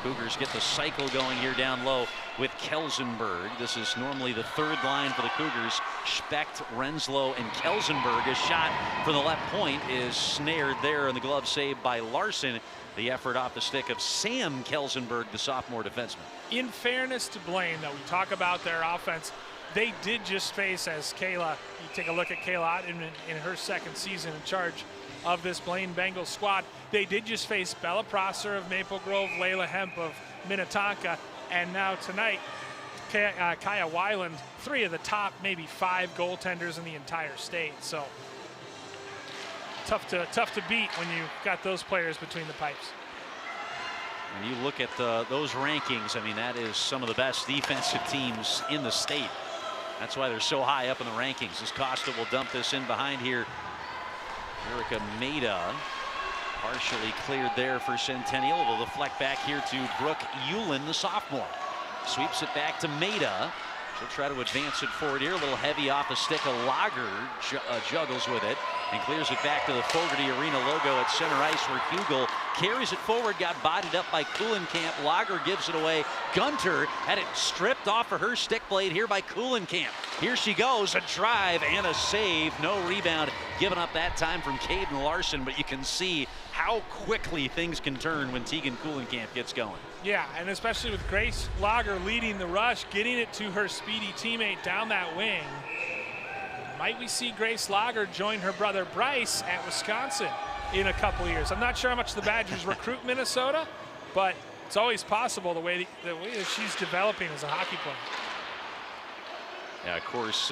Cougars get the cycle going here down low with Kelsenberg. This is normally the 3rd line for the Cougars. Specht, Renslow, and Kelsenberg. A shot from the left point is snared there, and the glove saved by Larson. The effort off the stick of Sam Kelsenberg, the sophomore defenseman. In fairness to Blaine, though, we talk about their offense. They did just face, as Kayla, you take a look at Kayla in her 2nd season in charge of this Blaine Bengals squad. They did just face Bella Prosser of Maple Grove, Layla Hemp of Minnetonka, and now tonight, Kaya Weiland, 3 of the top maybe 5 goaltenders in the entire state. So tough to beat when you got those players between the pipes. When you look at those rankings, I mean, that is some of the best defensive teams in the state. That's why they're so high up in the rankings. As Costa will dump this in behind here. Erica Maida Partially cleared there for Centennial. It'll deflect back here to Brooke Euland, the sophomore. Sweeps it back to Maida. She'll try to advance it forward here. A little heavy off the stick of Lager. Juggles with it and clears it back to the Fogarty Arena logo at center ice, where Hugel carries it forward, got bodied up by Kuhlenkamp. Lager gives it away. Gunter had it stripped off of her stick blade here by Kuhlenkamp. Here she goes, a drive and a save. No rebound given up that time from Caden Larson, but you can see how quickly things can turn when Tegan Kuhlenkamp gets going. Yeah, and especially with Grace Lager leading the rush, getting it to her speedy teammate down that wing. Might we see Grace Lager join her brother Bryce at Wisconsin in a couple years? I'm not sure how much the Badgers recruit Minnesota, but it's always possible the way that she's developing as a hockey player. Yeah, of course,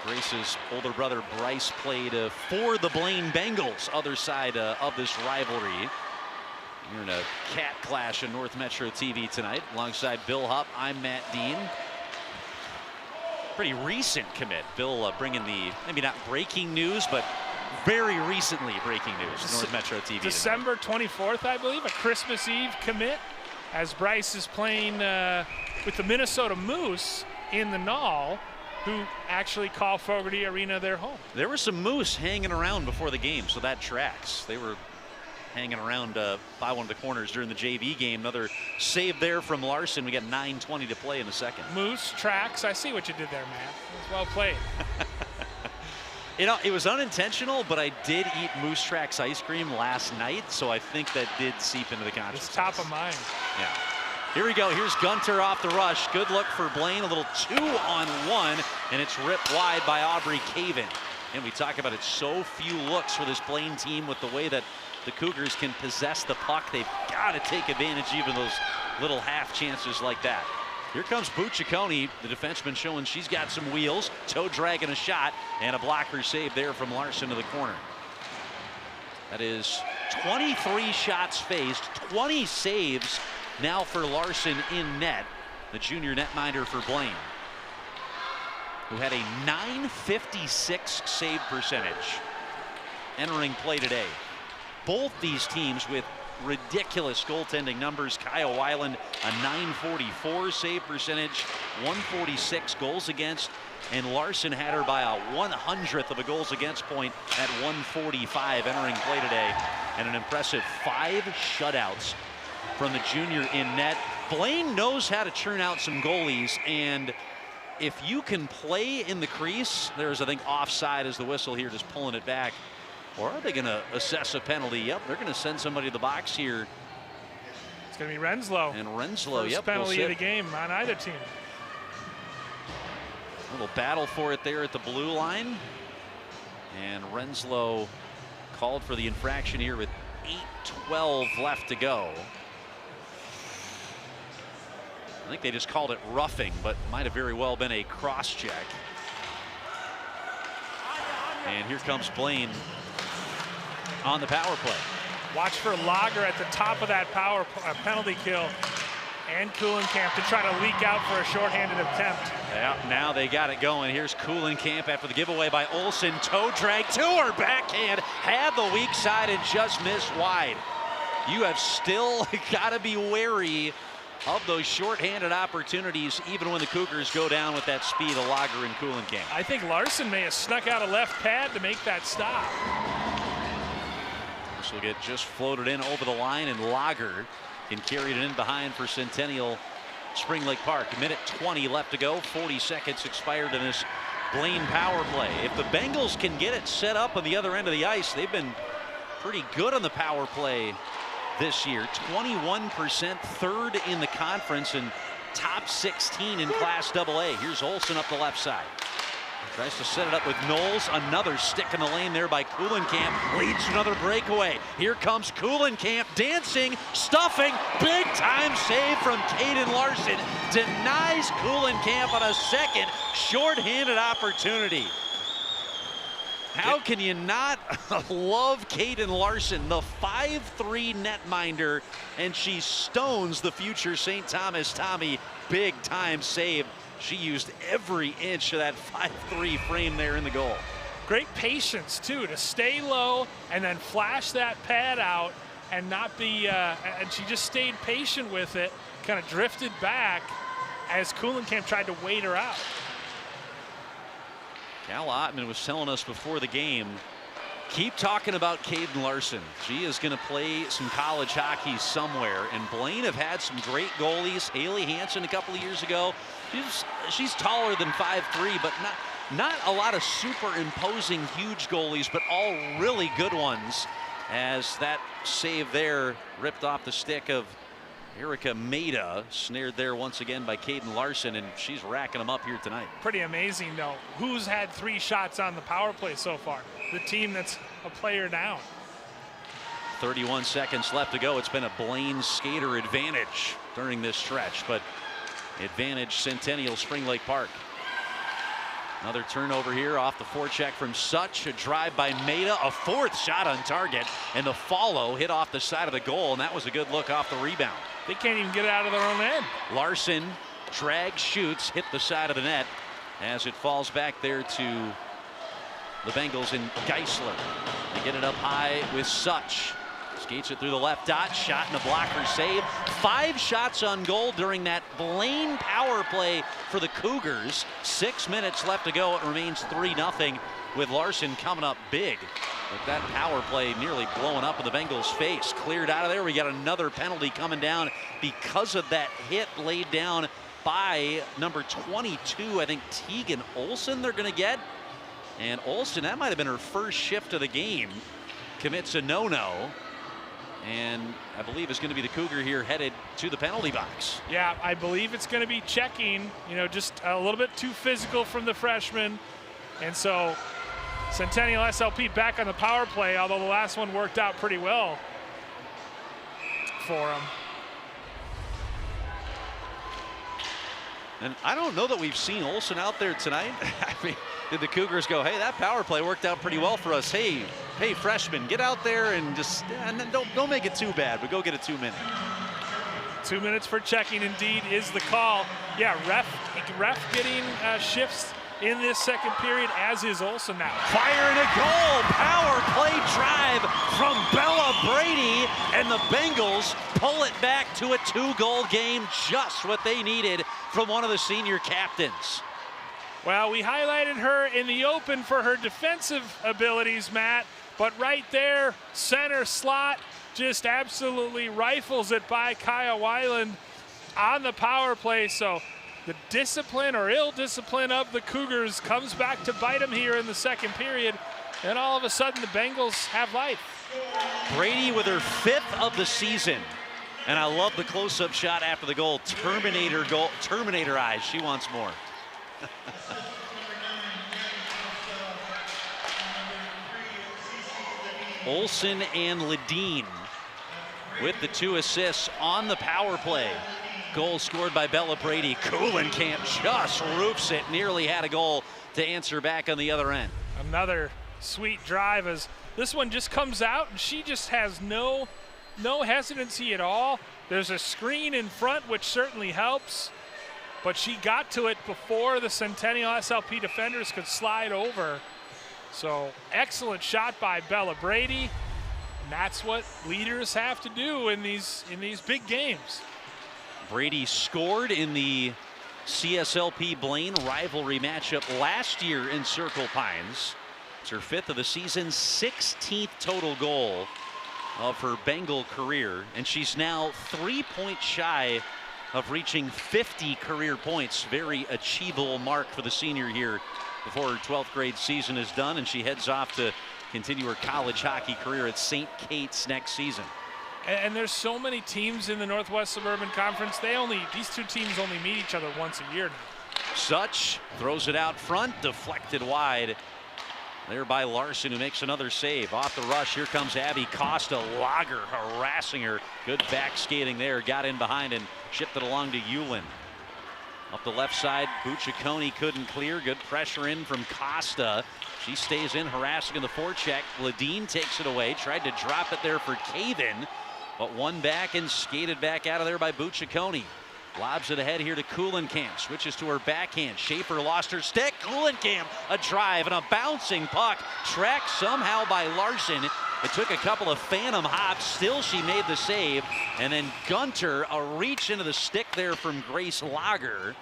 Grace's older brother Bryce played for the Blaine Bengals, other side of this rivalry. You're in a cat clash on North Metro TV tonight. Alongside Bill Hupp, I'm Matt Dean. Pretty recent commit. Bill bringing the, maybe not breaking news, but very recently breaking news. North Metro TV. December 24th, I believe, a Christmas Eve commit, as Bryce is playing with the Minnesota Moose in the Knoll, who actually call Fogarty Arena their home. There were some Moose hanging around before the game, so that tracks. They were hanging around by one of the corners during the JV game. Another save there from Larson. We got 9:20 to play in the second. Moose tracks. I see what you did there, Matt. It was well played. You know, it was unintentional, but I did eat Moose Tracks ice cream last night, so I think that did seep into the consciousness. It's top of mind. Yeah. Here we go. Here's Gunter off the rush. Good look for Blaine. A little 2-on-1, and it's ripped wide by Aubrey Caven. And we talk about it, so few looks for this Blaine team with the way that the Cougars can possess the puck. They've got to take advantage even of those little half chances like that. Here comes Bucciaconi, the defenseman, showing she's got some wheels. Toe dragging a shot, and a blocker save there from Larson to the corner. That is 23 shots faced, 20 saves now for Larson in net, the junior netminder for Blaine, who had a .956 save percentage entering play today. Both these teams with ridiculous goaltending numbers. Kyle Weiland, a .944 save percentage, 146 goals against, and Larson had her by a 100th of a goals against point at 145 entering play today, and an impressive 5 shutouts from the junior in net. Blaine knows how to churn out some goalies, and if you can play in the crease, there's, I think, offside as the whistle here, just pulling it back. Or are they going to assess a penalty? Yep, they're going to send somebody to the box here. It's going to be Renslow. And Renslow, First yep. penalty of the game on either team. A little battle for it there at the blue line. And Renslow called for the infraction here with 8:12 left to go. I think they just called it roughing, but might have very well been a cross check. And here comes Blaine on the power play. Watch for Lager at the top of that penalty kill, and Kuhlenkamp to try to leak out for a shorthanded attempt. Yeah, now they got it going. Here's Kuhlenkamp after the giveaway by Olsen. Toe drag to her backhand, had the weak side and just missed wide. You have still got to be wary of those shorthanded opportunities, even when the Cougars go down with that speed of Lager and Kuhlenkamp. I think Larson may have snuck out a left pad to make that stop. This will get just floated in over the line, and Lager can carry it in behind for Centennial Spring Lake Park. Minute 20 left to go. 40 seconds expired in this Blaine power play. If the Bengals can get it set up on the other end of the ice, they've been pretty good on the power play this year. 21%, third in the conference, and top 16 in Class AA. Here's Olsen up the left side. Tries to set it up with Knowles. Another stick in the lane there by Kuhlenkamp. Leads to another breakaway. Here comes Kuhlenkamp, dancing, stuffing. Big time save from Caden Larson. Denies Kuhlenkamp on a second shorthanded opportunity. How can you not love Caden Larson, the 5'3" netminder, and she stones the future St. Thomas Tommy. Big time save. She used every inch of that 5'3" frame there in the goal. Great patience, too, to stay low and then flash that pad out and not be, and she just stayed patient with it, kind of drifted back as Kuhlenkamp tried to wait her out. Cal Ottman was telling us before the game, keep talking about Caden Larson. She is going to play some college hockey somewhere. And Blaine have had some great goalies. Haley Hansen a couple of years ago. She's taller than 5'3", but not a lot of super imposing huge goalies, but all really good ones. As that save there ripped off the stick of Erica Maida, snared there once again by Caden Larson, and she's racking them up here tonight. Pretty amazing, though. Who's had 3 shots on the power play so far? The team that's a player down. 31 seconds left to go. It's been a Blaine skater advantage during this stretch, but advantage Centennial Spring Lake Park. Another turnover here off the forecheck from Such. A drive by Maida, a 4th shot on target, and the follow hit off the side of the goal, and that was a good look off the rebound. They can't even get it out of their own end. Larson drags, shoots, hit the side of the net as it falls back there to the Bengals and Geisler. They get it up high with Such. Skates it through the left dot, shot and a blocker save. 5 shots on goal during that Blaine power play for the Cougars. 6 minutes left to go. It remains 3-0 with Larson coming up big. With that power play nearly blowing up in the Bengals' face. Cleared out of there. We got another penalty coming down because of that hit laid down by number 22, I think Tegan Olsen they're going to get. And Olsen, that might have been her first shift of the game, commits a no-no. And I believe it's going to be the Cougar here headed to the penalty box. Yeah, I believe it's going to be checking, just a little bit too physical from the freshman. And so Centennial SLP back on the power play, although the last one worked out pretty well for them. And I don't know that we've seen Olsen out there tonight. I mean, did the Cougars go, hey, that power play worked out pretty well for us. Hey, freshman, get out there and just don't make it too bad, but go get a 2-minute. 2 minutes for checking indeed is the call. Yeah, ref getting shifts in this second period, as is Olsen now. Firing a goal, power play drive from Bella Brady, and the Bengals pull it back to a 2-goal game, just what they needed from one of the senior captains. Well, we highlighted her in the open for her defensive abilities, Matt, but right there, center slot, just absolutely rifles it by Kaya Weiland on the power play. So the discipline or ill discipline of the Cougars comes back to bite them here in the second period, and all of a sudden the Bengals have life. Brady with her 5th of the season, and I love the close-up shot after the goal. Terminator goal, Terminator eyes. She wants more. Olsen and Ledeen with the 2 assists on the power play. Goal scored by Bella Brady. Kuhlenkamp just roofs it. Nearly had a goal to answer back on the other end. Another sweet drive as this one just comes out, and she just has no hesitancy at all. There's a screen in front, which certainly helps, but she got to it before the Centennial SLP defenders could slide over. So excellent shot by Bella Brady, and that's what leaders have to do in these big games. Brady scored in the CSLP Blaine rivalry matchup last year in Circle Pines. It's her 5th of the season, 16th total goal of her Bengal career, and she's now 3 points shy of reaching 50 career points. Very achievable mark for the senior here before her 12th grade season is done, and she heads off to continue her college hockey career at St. Kate's next season. And there's so many teams in the Northwest Suburban Conference. These 2 teams only meet each other once a year now. Such throws it out front, deflected wide there by Larson, who makes another save. Off the rush, here comes Abby Costa. Lager harassing her. Good back skating there. Got in behind and shipped it along to Hewlin. Up the left side, Bucciaconi couldn't clear. Good pressure in from Costa. She stays in, harassing in the forecheck. Ledeen takes it away. Tried to drop it there for Caven, but one back and skated back out of there by Bucciaconi. Lobs it ahead here to Kuhlenkamp. Switches to her backhand. Schaefer lost her stick. Kuhlenkamp, a drive and a bouncing puck. Tracked somehow by Larson. It took a couple of phantom hops. Still, she made the save. And then Gunter, a reach into the stick there from Grace Lager.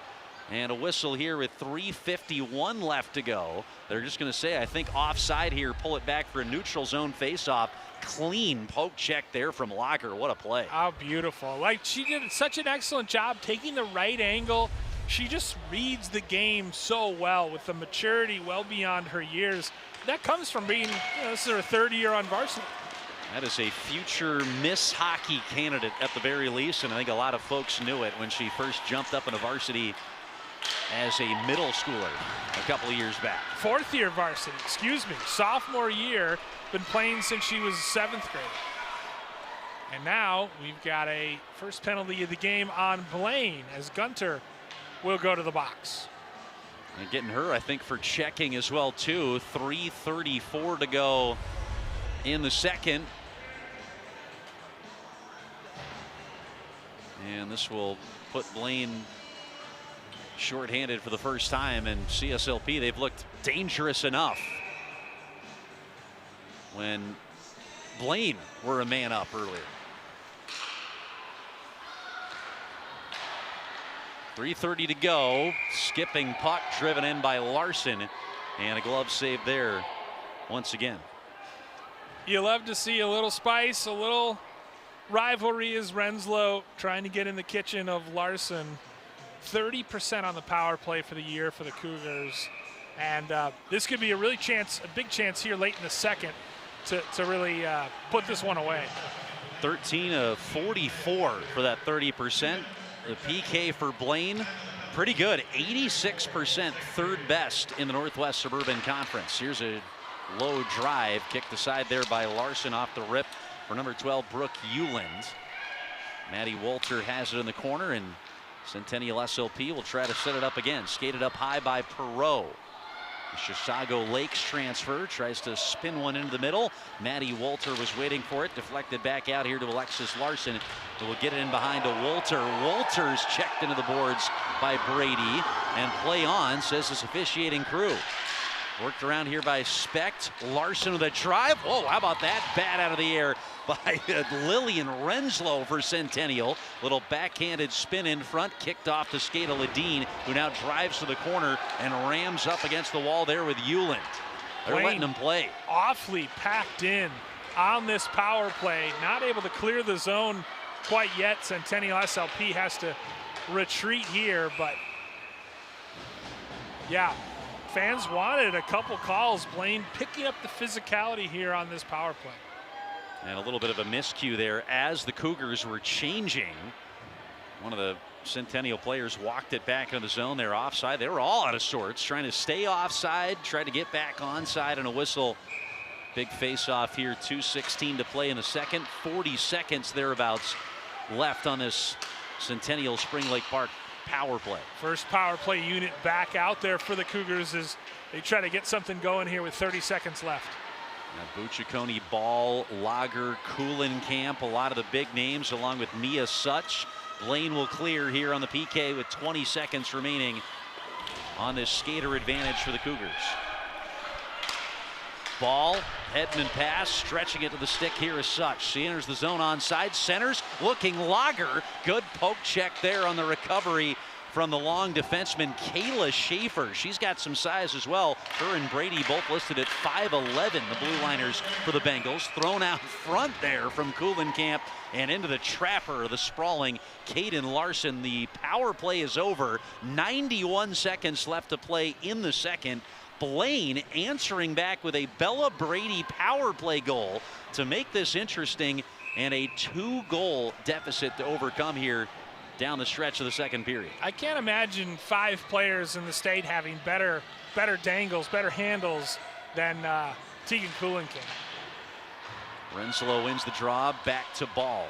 And a whistle here with 3:51 left to go. They're just going to say, I think, offside here. Pull it back for a neutral zone faceoff. Clean poke check there from Lager. What a play. How beautiful. Like, she did such an excellent job taking the right angle. She just reads the game so well with the maturity well beyond her years. That comes from being, this is her third year on varsity. That is a future Miss Hockey candidate at the very least, and I think a lot of folks knew it when she first jumped up into varsity as a middle schooler a couple of years back. Fourth year varsity, sophomore year, been playing since she was 7th grade. And now we've got a first penalty of the game on Blaine as Gunter will go to the box. And getting her, I think, for checking as well, too. 3:34 to go in the second. And this will put Blaine shorthanded for the first time in CSLP. They've looked dangerous enough when Blaine were a man up earlier. 3:30 to go. Skipping puck driven in by Larson, and a glove save there once again. You love to see a little spice, a little rivalry as Renslow trying to get in the kitchen of Larson. 30% on the power play for the year for the Cougars, and this could be a big chance here late in the second to really put this one away. 13 of 44 for that 30%. The PK for Blaine, pretty good. 86%, third best in the Northwest Suburban Conference. Here's a low drive, kicked aside there by Larson off the rip for number 12, Brooke Euland. Maddie Walter has it in the corner, and Centennial SLP will try to set it up again. Skated up high by Perot. The Chisago Lakes transfer tries to spin one into the middle. Maddie Walter was waiting for it. Deflected back out here to Alexis Larson, who will get it in behind to Walter. Walter's checked into the boards by Brady. And play on, says this officiating crew. Worked around here by Specht. Larson with a drive. Whoa, how about that? Bat out of the air by Lillian Renslow for Centennial. Little backhanded spin in front. Kicked off to skate of Ledeen, who now drives to the corner and rams up against the wall there with Euland. They're letting them play. Awfully packed in on this power play. Not able to clear the zone quite yet. Centennial SLP has to retreat here, but yeah. Fans wanted a couple calls. Blaine picking up the physicality here on this power play. And a little bit of a miscue there as the Cougars were changing. One of the Centennial players walked it back into the zone. They're offside. They were all out of sorts, trying to stay offside, tried to get back onside, and a whistle. Big face-off here. 2:16 to play in the second. 40 seconds thereabouts left on this Centennial Spring Lake Park power play. First power play unit back out there for the Cougars as they try to get something going here with 30 seconds left. Bucciaconi, Ball, Lager, Kuhlenkamp, a lot of the big names along with Mia Such. Blaine will clear here on the PK with 20 seconds remaining on this skater advantage for the Cougars. Ball, Hedman pass, stretching it to the stick here is Such. She enters the zone onside, centers, looking Lager. Good poke check there on the recovery from the long defenseman Kayla Schaefer. She's got some size as well. Her and Brady both listed at 5'11", the blue liners for the Bengals. Thrown out front there from Kuhlenkamp and into the trapper, the sprawling Caden Larson. The power play is over. 91 seconds left to play in the second. Blaine answering back with a Bella Brady power play goal to make this interesting, and a 2-goal deficit to overcome here down the stretch of the second period. I can't imagine 5 players in the state having better dangles, better handles than Tegan Kuhlenkamp. Renslow wins the draw, back to Ball.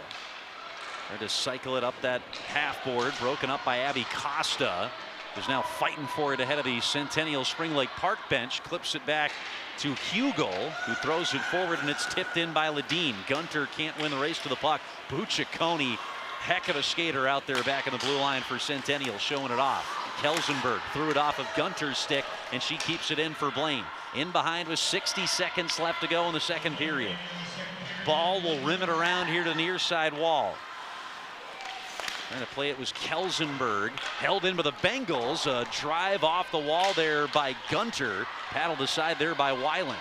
Trying to cycle it up that half board, broken up by Abby Costa, who's now fighting for it ahead of the Centennial Spring Lake Park bench. Clips it back to Hugo, who throws it forward, and it's tipped in by Ledeen. Gunter can't win the race to the puck. Bucciaconi, heck of a skater out there back in the blue line for Centennial, showing it off. Kelsenberg threw it off of Gunter's stick, and she keeps it in for Blaine. in behind with 60 seconds left to go in the second period. Ball will rim it around here to the near side wall. Trying to play it was Kelsenberg. Held in by the Bengals. A drive off the wall there by Gunter. Paddled aside there by Weiland.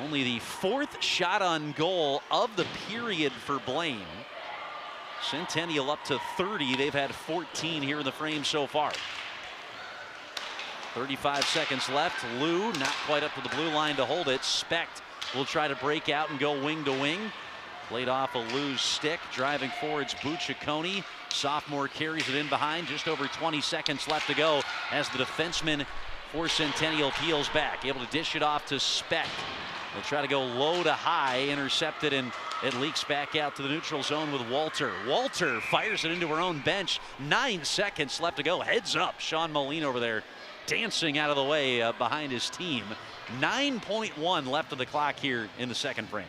Only the 4th shot on goal of the period for Blaine. Centennial up to 30. They've had 14 here in the frame so far. 35 seconds left. Lou not quite up to the blue line to hold it. Specht will try to break out and go wing to wing. Played off a Lou's stick. Driving forwards Bucciaconi. Sophomore carries it in behind. Just over 20 seconds left to go as the defenseman for Centennial peels back. Able to dish it off to Specht. They'll try to go low to high. Intercepted, and it leaks back out to the neutral zone with Walter. Walter fires it into her own bench. 9 seconds left to go. Heads up. Sean Moline over there dancing out of the way behind his team. 9.1 left of the clock here in the second frame.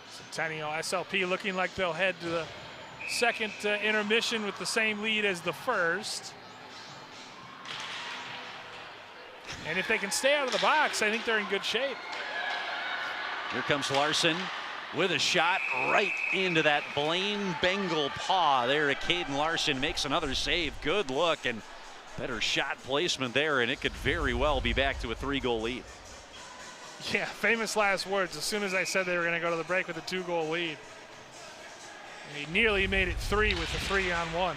Centennial SLP looking like they'll head to the second intermission with the same lead as the first. And if they can stay out of the box, I think they're in good shape. Here comes Larson with a shot right into that Blaine Bengal paw there to Caden Larson. Makes another save. Good look and better shot placement there, and it could very well be back to a 3-goal lead. Yeah, famous last words. As soon as I said they were going to go to the break with a 2-goal lead. And he nearly made it 3 with a 3-on-1.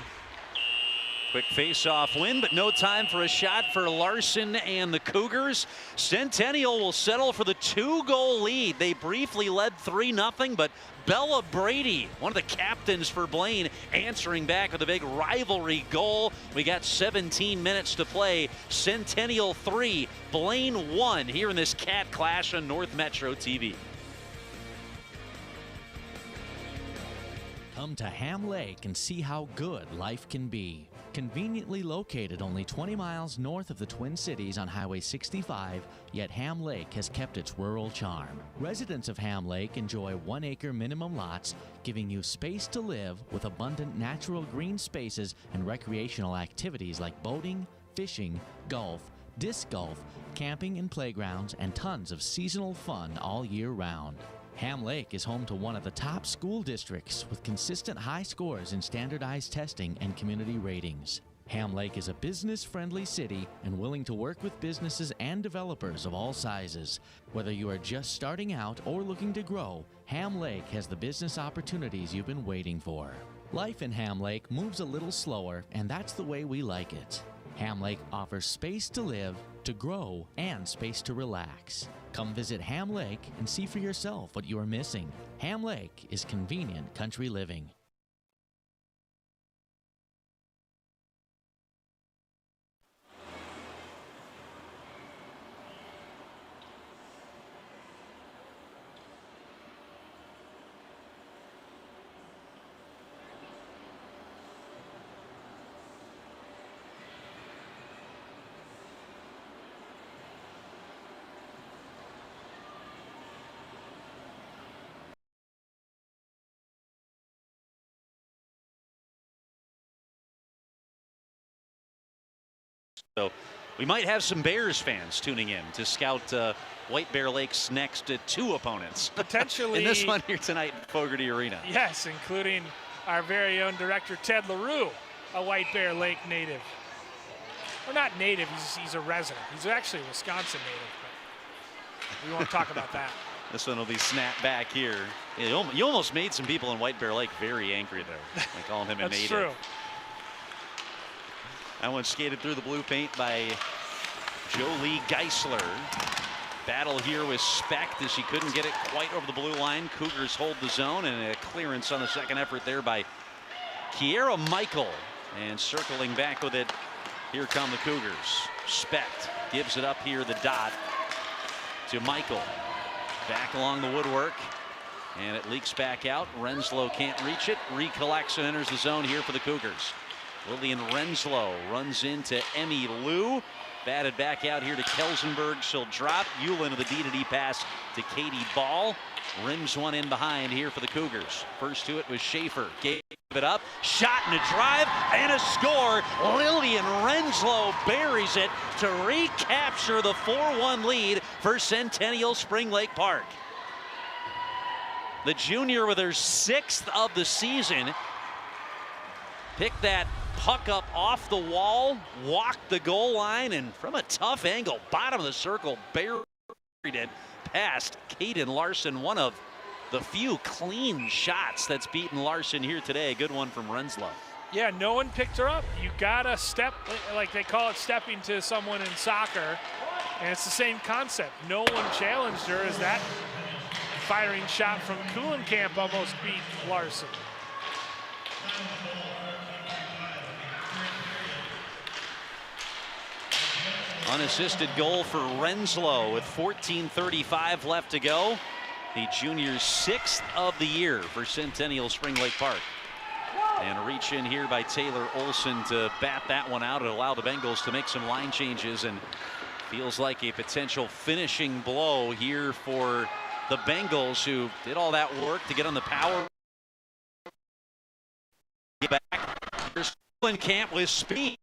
Quick face-off win, but no time for a shot for Larson and the Cougars. Centennial will settle for the 2-goal lead. They briefly led 3-0, but Bella Brady, one of the captains for Blaine, answering back with a big rivalry goal. We got 17 minutes to play. Centennial 3, Blaine 1 here in this Cat Clash on North Metro TV. Come to Ham Lake and see how good life can be. Conveniently located only 20 miles north of the Twin Cities on Highway 65, yet Ham Lake has kept its rural charm. Residents of Ham Lake enjoy 1-acre minimum lots, giving you space to live with abundant natural green spaces and recreational activities like boating, fishing, golf, disc golf, camping and playgrounds, and tons of seasonal fun all year round. Ham Lake is home to one of the top school districts with consistent high scores in standardized testing and community ratings. Ham Lake is a business-friendly city and willing to work with businesses and developers of all sizes. Whether you are just starting out or looking to grow, Ham Lake has the business opportunities you've been waiting for. Life in Ham Lake moves a little slower, and that's the way we like it. Ham Lake offers space to live, to grow, and space to relax. Come visit Ham Lake and see for yourself what you are missing. Ham Lake is convenient country living. So we might have some Bears fans tuning in to scout White Bear Lake's next 2 opponents. Potentially. in this one here tonight at Fogarty Arena. Yes, including our very own director, Ted LaRue, a White Bear Lake native. Or not native, he's a resident. He's actually a Wisconsin native, but we won't talk about that. This one will be snapped back here. You almost made some people in White Bear Lake very angry there by calling him a native. That's true. That one skated through the blue paint by Jolie Geisler. Battle here with Specht as she couldn't get it quite over the blue line. Cougars hold the zone, and a clearance on the second effort there by Kiera Michael. And circling back with it, here come the Cougars. Specht gives it up here, the dot, to Michael. Back along the woodwork, and it leaks back out. Renslow can't reach it. Recollects and enters the zone here for the Cougars. Lillian Renslow runs into Emmy Lou. Batted back out here to Kelsenberg. She'll drop. Euland with a D-to-D pass to Katie Ball. Rims one in behind here for the Cougars. First to it was Schaefer. Gave it up. Shot and a drive and a score. Lillian Renslow buries it to recapture the 4-1 lead for Centennial Spring Lake Park. The junior with her 6th of the season picked that puck up off the wall, walked the goal line, and from a tough angle, bottom of the circle, buried it past Caden Larson. One of the few clean shots that's beaten Larson here today. Good one from Renslow. Yeah, no one picked her up. You gotta step, like they call it stepping to someone in soccer, and it's the same concept. No one challenged her as that firing shot from Kuhlenkamp almost beat Larson. Unassisted goal for Renslow with 14:35 left to go. The junior's 6th of the year for Centennial Spring Lake Park. And a reach in here by Taylor Olson to bat that one out and allow the Bengals to make some line changes, and feels like a potential finishing blow here for the Bengals, who did all that work to get on the power. Get back. Here's Kuhlenkamp with speed.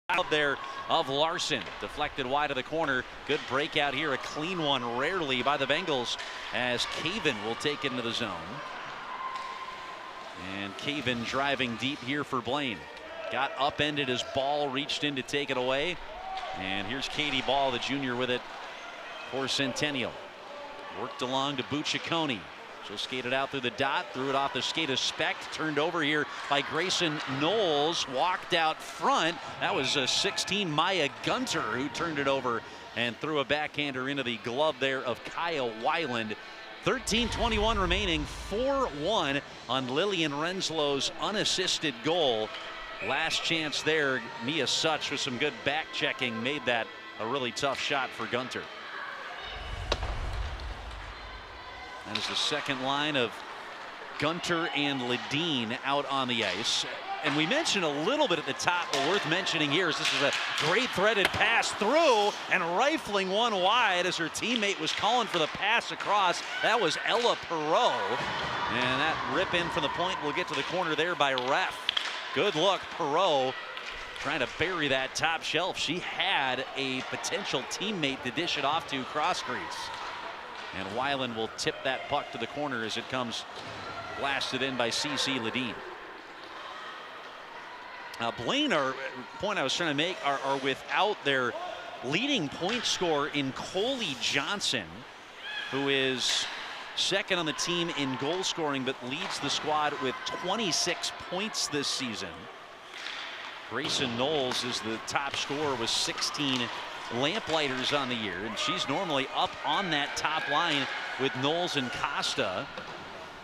Out there of Larson, deflected wide of the corner. Good breakout here, a clean one, rarely by the Bengals, as Caven will take it into the zone. And Caven driving deep here for Blaine. Got upended as Ball reached in to take it away. And here's Katie Ball, the junior, with it for Centennial. Worked along to Bucciacone. She'll skate it out through the dot, threw it off the skate of Specht, turned over here by Grayson Knowles, walked out front. That was a 16 Maya Gunter who turned it over and threw a backhander into the glove there of Kaya Weiland. 13:21 remaining, 4-1 on Lillian Renslow's unassisted goal. Last chance there, Mia Such with some good back checking made that a really tough shot for Gunter. That is the second line of Gunter and Ledeen out on the ice. And we mentioned a little bit at the top, but worth mentioning here is this is a great threaded pass through and rifling one wide as her teammate was calling for the pass across. That was Ella Perot. And that rip in from the point will get to the corner there by Ref. Good look, Perot trying to bury that top shelf. She had a potential teammate to dish it off to cross crease. And Weiland will tip that puck to the corner as it comes blasted in by CC Ledeen. Blaine, our point I was trying to make, are without their leading point scorer in Coley Johnson, who is second on the team in goal scoring, but leads the squad with 26 points this season. Grayson Knowles is the top scorer with 16 lamplighters on the year, and she's normally up on that top line with Knowles and Costa.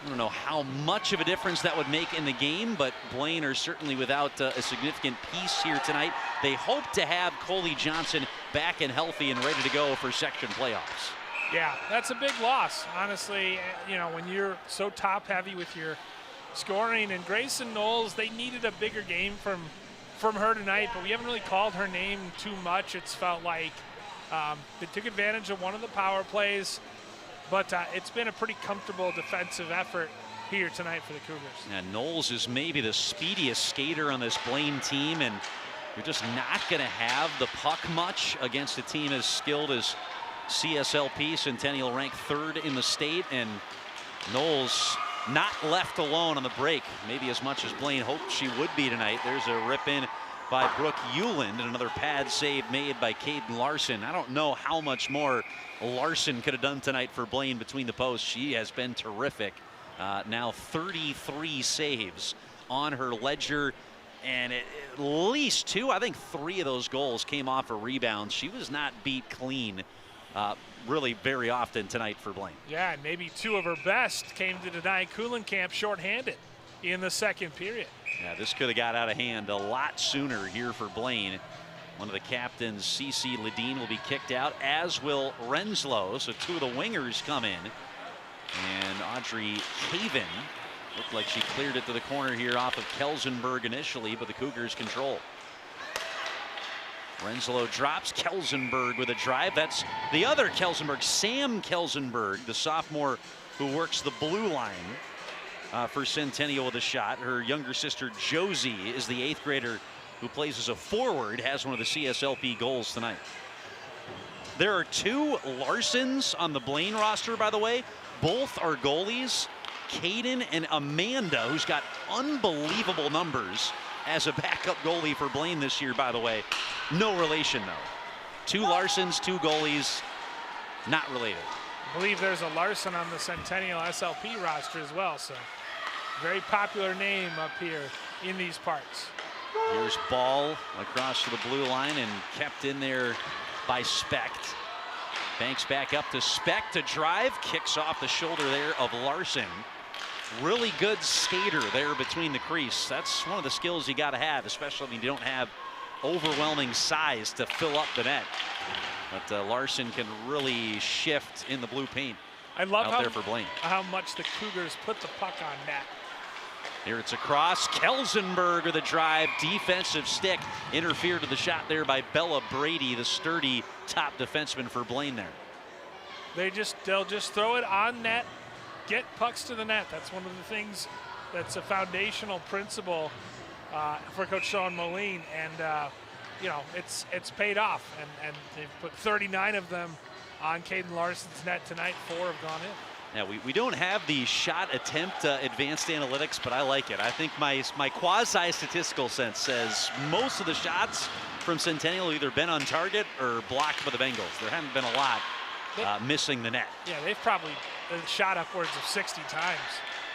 I don't know how much of a difference that would make in the game, but Blaine are certainly without a significant piece here tonight. They hope to have Coley Johnson back and healthy and ready to go for section playoffs. Yeah, that's a big loss, honestly. You know, when you're so top heavy with your scoring, and Grayson Knowles, they needed a bigger game from her tonight, but we haven't really called her name too much. It's felt like they took advantage of one of the power plays, but it's been a pretty comfortable defensive effort here tonight for the Cougars. And Knowles is maybe the speediest skater on this Blaine team, and you're just not going to have the puck much against a team as skilled as CSLP. Centennial ranked 3rd in the state, and Knowles not left alone on the break, maybe as much as Blaine hoped she would be tonight. There's a rip in by Brooke Euland and another pad save made by Caden Larson. I don't know how much more Larson could have done tonight for Blaine between the posts. She has been terrific. Now 33 saves on her ledger, and at least 2, I think 3 of those goals came off a rebound. She was not beat clean really very often tonight for Blaine. Yeah, and maybe 2 of her best came to deny Kuhlenkamp shorthanded in the second period. Yeah, this could have got out of hand a lot sooner here for Blaine. One of the captains, CC Ledeen, will be kicked out, as will Renslow. So 2 of the wingers come in. And Audrey Caven looked like she cleared it to the corner here off of Kelsenberg initially, but the Cougars control. Renslow drops. Kelsenberg with a drive. That's the other Kelsenberg, Sam Kelsenberg, the sophomore who works the blue line for Centennial with a shot. Her younger sister Josie is the 8th grader who plays as a forward, has one of the CSLP goals tonight. There are 2 Larsons on the Blaine roster, by the way. Both are goalies. Caden and Amanda, who's got unbelievable numbers as a backup goalie for Blaine this year, by the way. No relation, though. 2 Larsons, 2 goalies, not related. I believe there's a Larson on the Centennial SLP roster as well, so very popular name up here in these parts. Here's Ball across to the blue line and kept in there by Specht. Banks back up to Specht to drive, kicks off the shoulder there of Larson. Really good skater there between the crease. That's one of the skills you got to have, especially when you don't have overwhelming size to fill up the net. But Larson can really shift in the blue paint. I love out there for Blaine. How much the Cougars put the puck on net. Here it's across. Kelsenberg with a drive, defensive stick, interfered to the shot there by Bella Brady, the sturdy top defenseman for Blaine there. They'll just throw it on net, get pucks to the net. That's one of the things that's a foundational principle for Coach Sean Moline, and you know, it's paid off, and they've put 39 of them on Caden Larson's net tonight. 4 have gone in. Now, we don't have the shot attempt advanced analytics, but I like it. I think my quasi-statistical sense says most of the shots from Centennial have either been on target or blocked by the Bengals. There haven't been a lot missing the net. Yeah, they've probably shot upwards of 60 times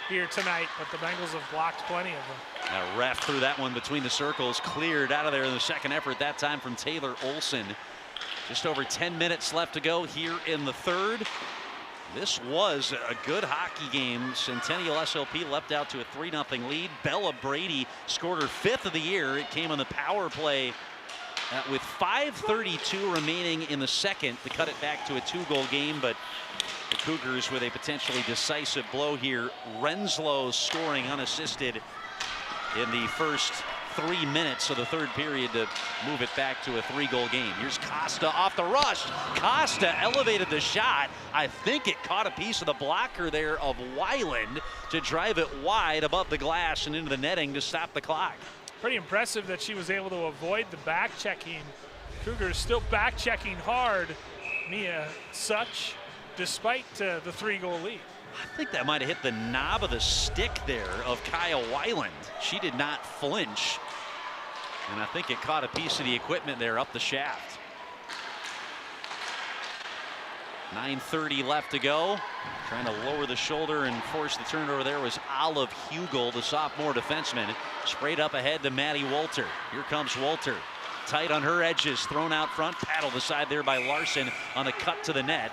here tonight, but the Bengals have blocked plenty of them. A ref threw that one between the circles, cleared out of there in the second effort, that time from Taylor Olson. Just over 10 minutes left to go here in the third. This was a good hockey game. Centennial SLP leapt out to a 3-0 lead. Bella Brady scored her 5th of the year. It came on the power play with 5:32 remaining in the second to cut it back to a 2-goal game. But the Cougars with a potentially decisive blow here. Renslow scoring unassisted in the first 3 minutes of the third period to move it back to a 3-goal game. Here's Costa off the rush. Costa elevated the shot. I think it caught a piece of the blocker there of Weiland to drive it wide above the glass and into the netting to stop the clock. Pretty impressive that she was able to avoid the back checking. Cougars still back checking hard. Mia Such, despite the 3-goal lead. I think that might have hit the knob of the stick there of Kyle Weiland. She did not flinch. And I think it caught a piece of the equipment there up the shaft. 9:30 left to go. Trying to lower the shoulder and force the turnover there was Olive Hugel, the sophomore defenseman. Sprayed up ahead to Maddie Walter. Here comes Walter. Tight on her edges, thrown out front, paddled aside there by Larson on a cut to the net.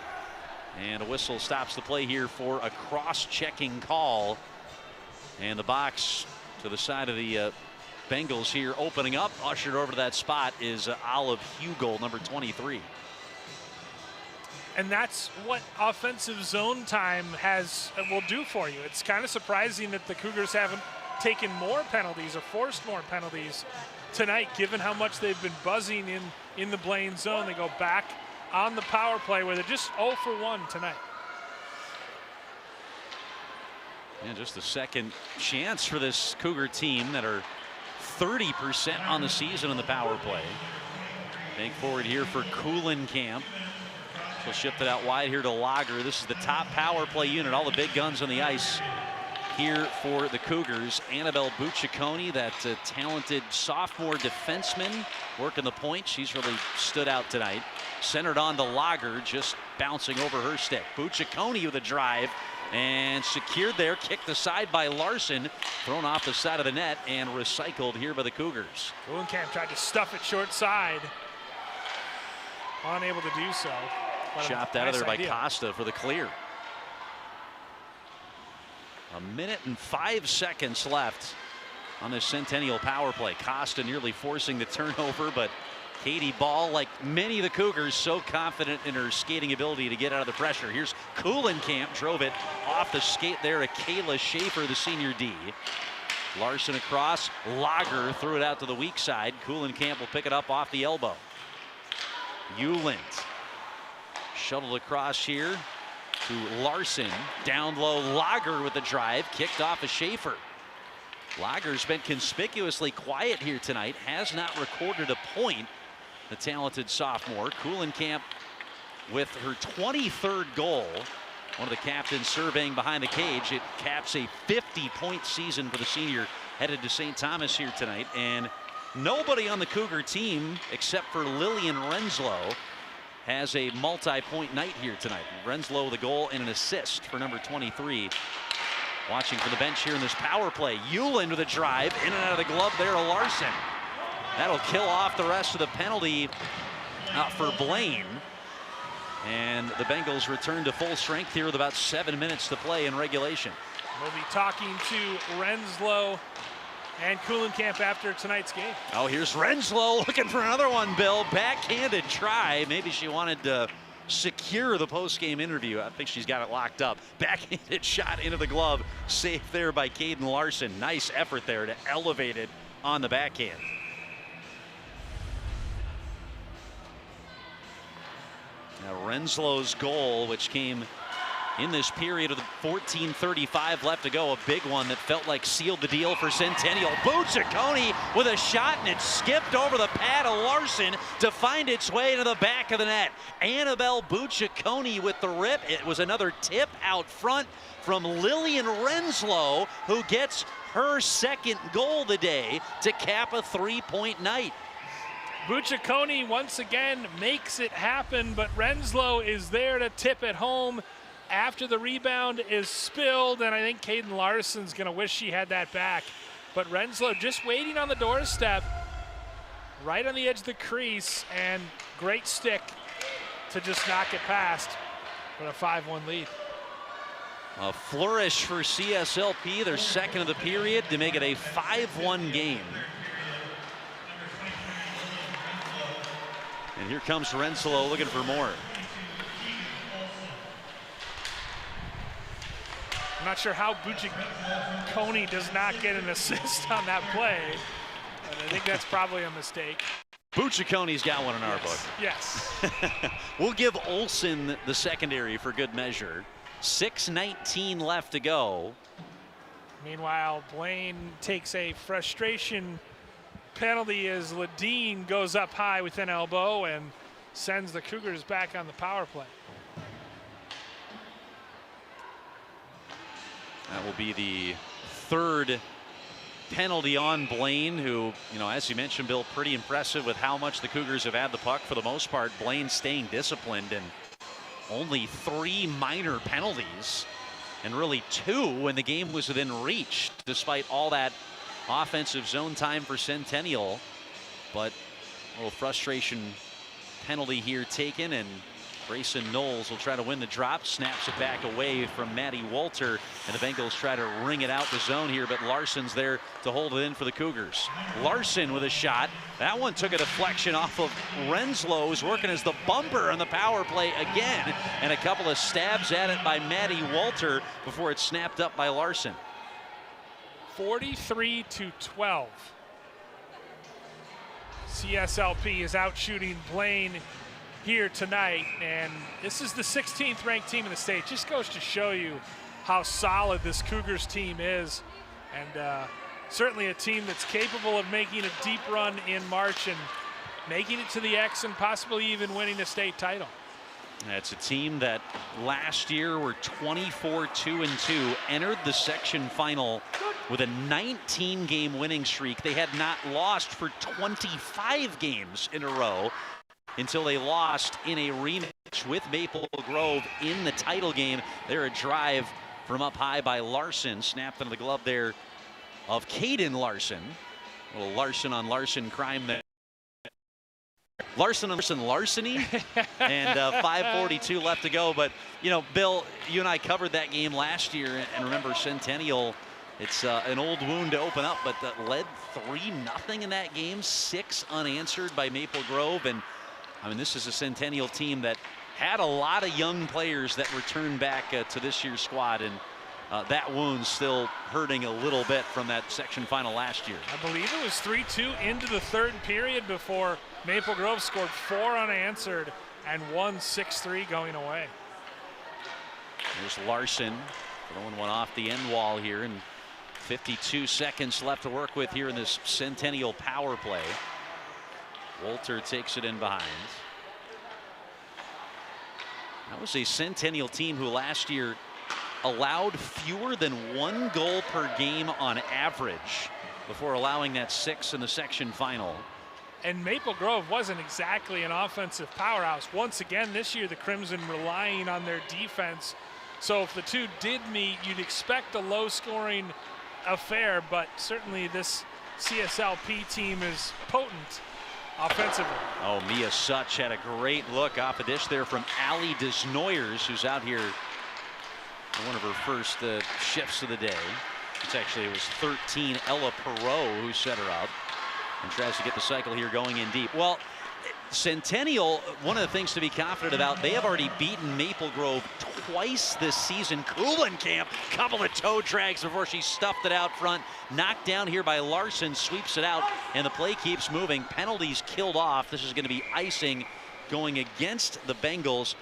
And a whistle stops the play here for a cross-checking call. And the box to the side of the Bengals here opening up. Ushered over to that spot is Olive Hugel, number 23. And that's what offensive zone time will do for you. It's kind of surprising that the Cougars haven't taken more penalties or forced more penalties tonight, given how much they've been buzzing in the Blaine zone. They go back on the power play where they're just 0 for 1 tonight. And just a second chance for this Cougar team that are 30% on the season in the power play. Bank forward here for Kuhlenkamp. She'll shift it out wide here to Lager. This is the top power play unit. All the big guns on the ice here for the Cougars. Annabelle Bucciaconi, that talented sophomore defenseman working the point. She's really stood out tonight. Centered on to Lager, just bouncing over her stick. Bucciaconi with a drive and secured there, kicked aside by Larson, thrown off the side of the net and recycled here by the Cougars. Kuhlenkamp tried to stuff it short side. Unable to do so. Chopped out of there by Costa for the clear. 1 minute and 5 seconds left on this Centennial power play. Costa nearly forcing the turnover, but Katie Ball, like many of the Cougars, so confident in her skating ability to get out of the pressure. Here's Kuhlenkamp, drove it off the skate there to Kayla Schaefer, the senior D. Larson across, Lager threw it out to the weak side. Kuhlenkamp will pick it up off the elbow. Euland shuttled across here to Larson. Down low, Lager with the drive, kicked off of Schaefer. Lager's been conspicuously quiet here tonight, has not recorded a point. The talented sophomore. Kuhlenkamp with her 23rd goal. One of the captains surveying behind the cage. It caps a 50-point season for the senior headed to St. Thomas here tonight. And nobody on the Cougar team except for Lillian Renslow has a multi-point night here tonight. Renslow the goal and an assist for number 23. Watching from the bench here in this power play. Euland with a drive, in and out of the glove there to Larson. That'll kill off the rest of the penalty for Blaine. And the Bengals return to full strength here with about 7 minutes to play in regulation. We'll be talking to Renslow and Kuhlenkamp after tonight's game. Oh, here's Renslow looking for another one, Bill. Backhanded try. Maybe she wanted to secure the post-game interview. I think she's got it locked up. Backhanded shot into the glove. Saved there by Caden Larson. Nice effort there to elevate it on the backhand. Now Renslow's goal, which came in this period of the 14:35 left to go, a big one that felt like sealed the deal for Centennial. Bucciaconi with a shot, and it skipped over the pad of Larson to find its way into the back of the net. Annabelle Bucciaconi with the rip. It was another tip out front from Lillian Renslow, who gets her second goal of the day to cap a 3-point night. Bucciaconi once again makes it happen, but Renslow is there to tip it home after the rebound is spilled, and I think Caden Larson's going to wish she had that back. But Renslow just waiting on the doorstep, right on the edge of the crease, and great stick to just knock it past for a 5-1 lead. A flourish for CSLP, their second of the period, to make it a 5-1 game. And here comes Renslow looking for more. I'm not sure how Bucciaconi does not get an assist on that play, but I think that's probably a mistake. Bucciaconi's got one in our book. Yes. We'll give Olsen the secondary for good measure. 6:19 left to go. Meanwhile, Blaine takes a frustration penalty as Ledeen goes up high with an elbow and sends the Cougars back on the power play. That will be the third penalty on Blaine, who, you know, as you mentioned, Bill, pretty impressive with how much the Cougars have had the puck for the most part. Blaine staying disciplined, and only 3 minor penalties, and really 2 when the game was within reach, despite all that offensive zone time for Centennial. But a little frustration penalty here taken, and Grayson Knowles will try to win the drop, snaps it back away from Maddie Walter, and the Bengals try to ring it out the zone here, but Larson's there to hold it in for the Cougars. Larson with a shot. That one took a deflection off of Renslow, who's working as the bumper on the power play again, and a couple of stabs at it by Maddie Walter before it's snapped up by Larson. 43-12. CSLP is out shooting Blaine here tonight, and this is the 16th ranked team in the state. Just goes to show you how solid this Cougars team is, and certainly a team that's capable of making a deep run in March and making it to the X and possibly even winning the state title. It's a team that last year were 24-2-2, entered the section final with a 19-game winning streak. They had not lost for 25 games in a row until they lost in a rematch with Maple Grove in the title game. There, a drive from up high by Larson, snapped into the glove there of Caden Larson. A little Larson on Larson crime there. Larson on Larson larceny, and 5:42 left to go. But, you know, Bill, you and I covered that game last year, and remember Centennial, it's an old wound to open up, but led 3-0 in that game, 6 unanswered by Maple Grove. And I mean, this is a Centennial team that had a lot of young players that returned back to this year's squad, and that wound still hurting a little bit from that section final last year. I believe it was 3-2 into the third period before Maple Grove scored 4 unanswered and won 6-3 going away. There's Larson throwing one off the end wall here, and 52 seconds left to work with here in this Centennial power play. Walter takes it in behind. That was a Centennial team who last year allowed fewer than 1 goal per game on average before allowing that 6 in the section final. And Maple Grove wasn't exactly an offensive powerhouse. Once again this year, the Crimson relying on their defense. So if the two did meet, you'd expect a low-scoring affair, but certainly this CSLP team is potent offensively. Oh, Mia Such had a great look off a dish there from Allie Desnoyers, who's out here on one of her first shifts of the day. It was 13 Ella Perot who set her up and tries to get the cycle here going in deep. Well, Centennial, one of the things to be confident about, they have already beaten Maple Grove twice this season. Kuhlenkamp, couple of toe drags before she stuffed it out front. Knocked down here by Larson, sweeps it out, and the play keeps moving. Penalties killed off. This is going to be icing going against the Bengals.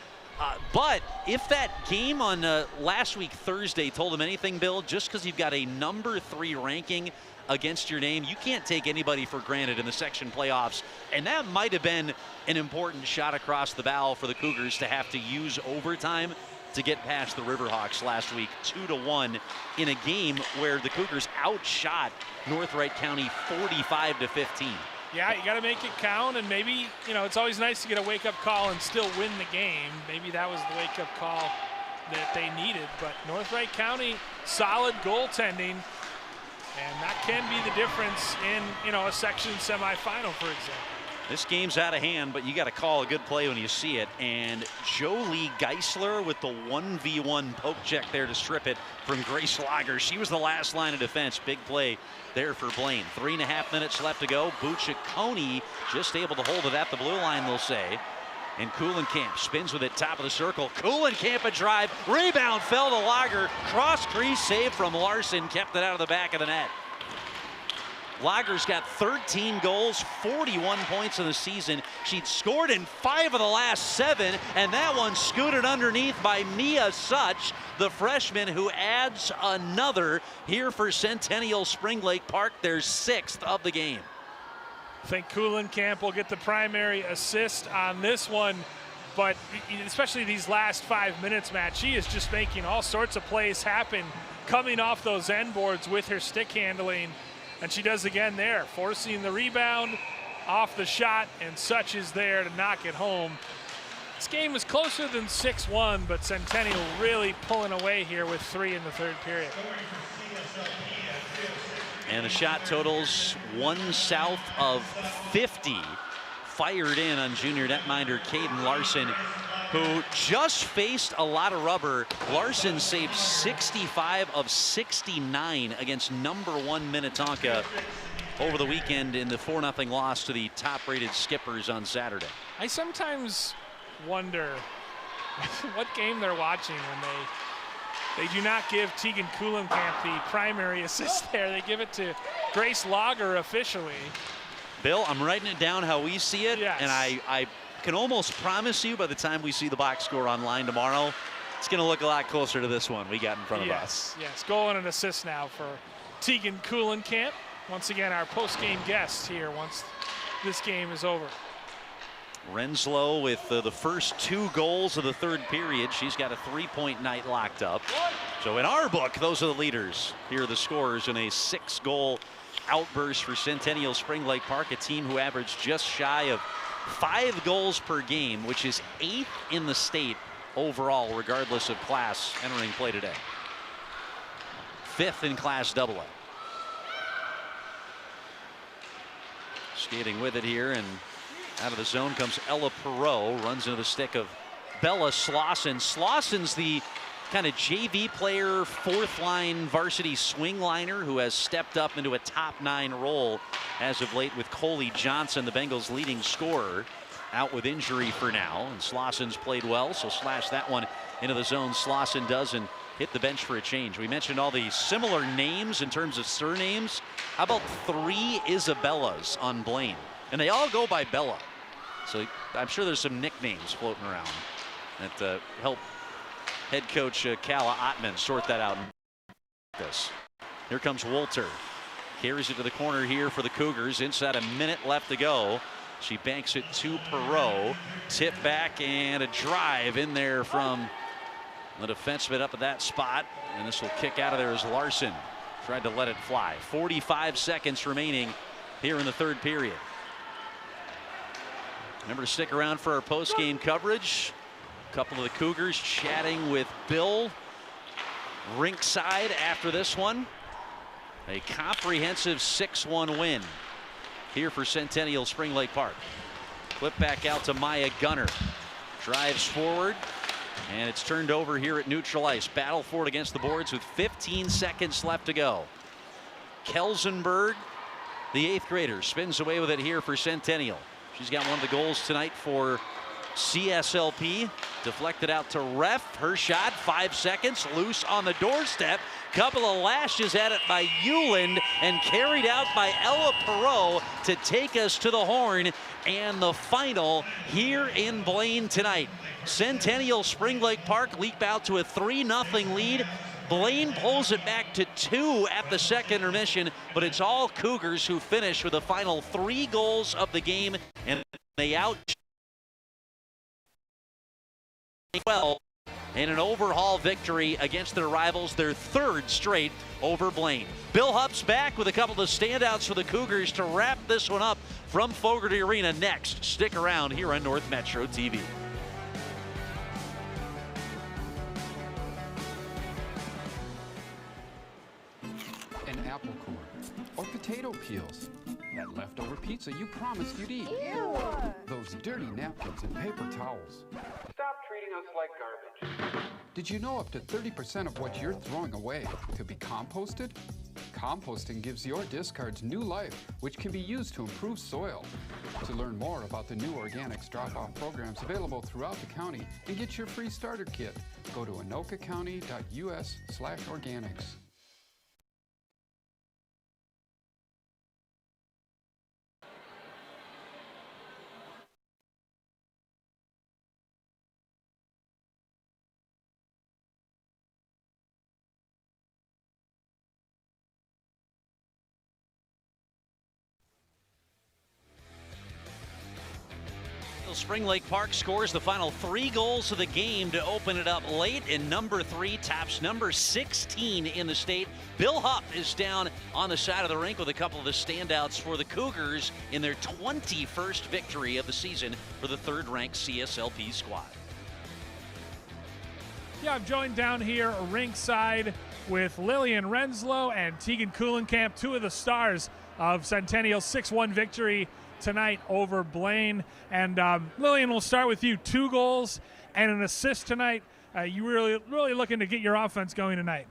But if that game on last week Thursday told them anything, Bill, just because you've got a number 3 ranking against your name, you can't take anybody for granted in the section playoffs. And that might have been an important shot across the bow for the Cougars to have to use overtime to get past the Riverhawks last week, 2-1 in a game where the Cougars outshot North Wright County 45-15. Yeah, you got to make it count, and maybe, it's always nice to get a wake-up call and still win the game. Maybe that was the wake-up call that they needed. But North Wright County, solid goaltending, and that can be the difference in, a section semifinal, for example. This game's out of hand, but you got to call a good play when you see it. And Jolie Geisler with the 1v1 poke check there to strip it from Grace Lager. She was the last line of defense. Big play there for Blaine. 3.5 minutes left to go. Bucciaconi just able to hold it at the blue line, they'll say. And Kuhlenkamp spins with it, top of the circle. Kuhlenkamp a drive. Rebound fell to Lager. Cross crease save from Larson. Kept it out of the back of the net. Lager's got 13 goals, 41 points in the season. She'd scored in 5 of the last 7, and that one scooted underneath by Mia Such, the freshman, who adds another here for Centennial Spring Lake Park, their 6th of the game. I think Kuhlenkamp will get the primary assist on this one, but especially these last 5 minutes, Matt, she is just making all sorts of plays happen, coming off those end boards with her stick handling. And she does again there, forcing the rebound off the shot, and Such is there to knock it home. This game was closer than 6-1, but Centennial really pulling away here with 3 in the third period. And the shot totals 1 south of 50. Fired in on junior netminder Caden Larson, who just faced a lot of rubber. Larson saved 65 of 69 against number 1 Minnetonka over the weekend in the 4-0 loss to the top-rated Skippers on Saturday. I sometimes wonder what game they're watching when they do not give Tegan Kuhlenkamp the primary assist there. They give it to Grace Lager officially. Bill, I'm writing it down how we see it, yes. And I can almost promise you by the time we see the box score online tomorrow, it's going to look a lot closer to this one we got in front of us. Yes, goal and an assist now for Tegan Kuhlenkamp. Once again, our post-game guest here once this game is over. Renslow with the first 2 goals of the third period. She's got a 3-point night locked up. So in our book, those are the leaders. Here are the scorers in a 6-goal outburst for Centennial Spring Lake Park, a team who averaged just shy of 5 goals per game, which is 8th in the state overall, regardless of class entering play today. 5th in Class AA. Skating with it here, and out of the zone comes Ella Perot, runs into the stick of Bella Slauson. Slauson's the kind of JV player, 4th line varsity swing liner who has stepped up into a top 9 role as of late with Coley Johnson, the Bengals' leading scorer. out with injury for now, and Slosson's played well, so slash that one into the zone. Slosson does, and hit the bench for a change. We mentioned all the similar names in terms of surnames. How about 3 Isabellas on Blaine? And they all go by Bella. So I'm sure there's some nicknames floating around that help head coach Kala Ottman sort that out. Here comes Wolter. Carries it to the corner here for the Cougars. Inside a minute left to go. She banks it to Perot. Tip back and a drive in there from the defenseman up at that spot. And this will kick out of there as Larson tried to let it fly. 45 seconds remaining here in the third period. Remember to stick around for our post-game coverage. A couple of the Cougars chatting with Bill rinkside after this one. A comprehensive 6-1 win here for Centennial Spring Lake Park. Flip back out to Maya Gunner. Drives forward, and it's turned over here at neutral ice. Battle for it against the boards with 15 seconds left to go. Kelsenberg, the 8th grader, spins away with it here for Centennial. She's got one of the goals tonight for CSLP. Deflected out to Ref. Her shot, 5 seconds, loose on the doorstep. Couple of lashes at it by Euland and carried out by Ella Perot to take us to the horn. And the final here in Blaine tonight. Centennial Spring Lake Park leap out to a 3-0 lead. Blaine pulls it back to 2 at the second intermission, but it's all Cougars who finish with the final 3 goals of the game, and they out 12 in an overhaul victory against their rivals, their 3rd straight over Blaine. Bill Hupp's back with a couple of standouts for the Cougars to wrap this one up from Fogarty Arena next. Stick around here on North Metro TV. An apple core or potato peels. That leftover pizza you promised you'd eat. Ew. Those dirty napkins and paper towels. Stop treating us like garbage. Did you know up to 30% of what you're throwing away could be composted? Composting gives your discards new life, which can be used to improve soil. To learn more about the new organics drop-off programs available throughout the county and get your free starter kit, go to anokacounty.us/organics. Spring Lake Park scores the final 3 goals of the game to open it up late, and number 3 tops number 16 in the state. Bill Hupp is down on the side of the rink with a couple of the standouts for the Cougars in their 21st victory of the season for the 3rd-ranked CSLP squad. Yeah, I'm joined down here rinkside with Lillian Renslow and Tegan Kuhlenkamp, 2 of the stars of Centennial's 6-1 victory tonight over Blaine. And Lillian, we'll start with you. 2 goals and an assist tonight. You really looking to get your offense going tonight.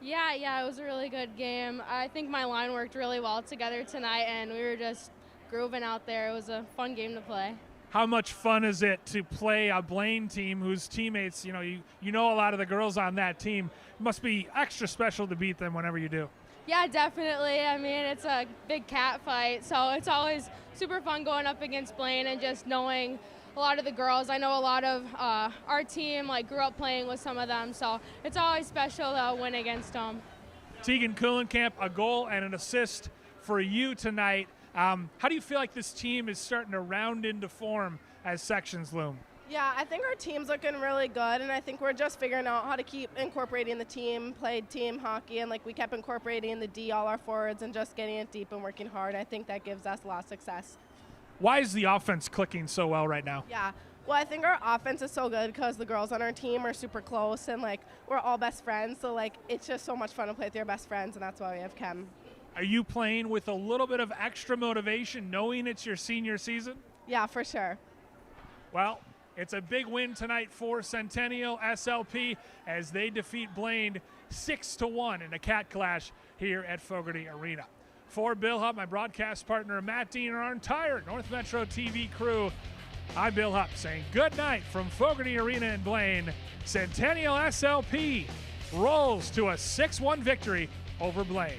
Yeah, it was a really good game. I think my line worked really well together tonight, and we were just grooving out there. It was a fun game to play. How much fun is it to play a Blaine team whose teammates, you know a lot of the girls on that team? It must be extra special to beat them whenever you do. Yeah, definitely. I mean, it's a big cat fight, so it's always super fun going up against Blaine and just knowing a lot of the girls. I know a lot of our team grew up playing with some of them, so it's always special to win against them. Tegan Kuhlenkamp, a goal and an assist for you tonight. How do you feel like this team is starting to round into form as sections loom? Yeah, I think our team's looking really good, and I think we're just figuring out how to keep incorporating the team, played team hockey, and we kept incorporating the D, all our forwards, and just getting it deep and working hard. I think that gives us a lot of success. Why is the offense clicking so well right now? Yeah, well, I think our offense is so good because the girls on our team are super close, and we're all best friends, so it's just so much fun to play with your best friends, and that's why we have Chem. Are you playing with a little bit of extra motivation knowing it's your senior season? Yeah, for sure. Well, it's a big win tonight for Centennial SLP as they defeat Blaine 6-1 in a cat clash here at Fogarty Arena. For Bill Hupp, my broadcast partner Matt Dean, and our entire North Metro TV crew, I'm Bill Hupp saying good night from Fogarty Arena in Blaine. Centennial SLP rolls to a 6-1 victory over Blaine.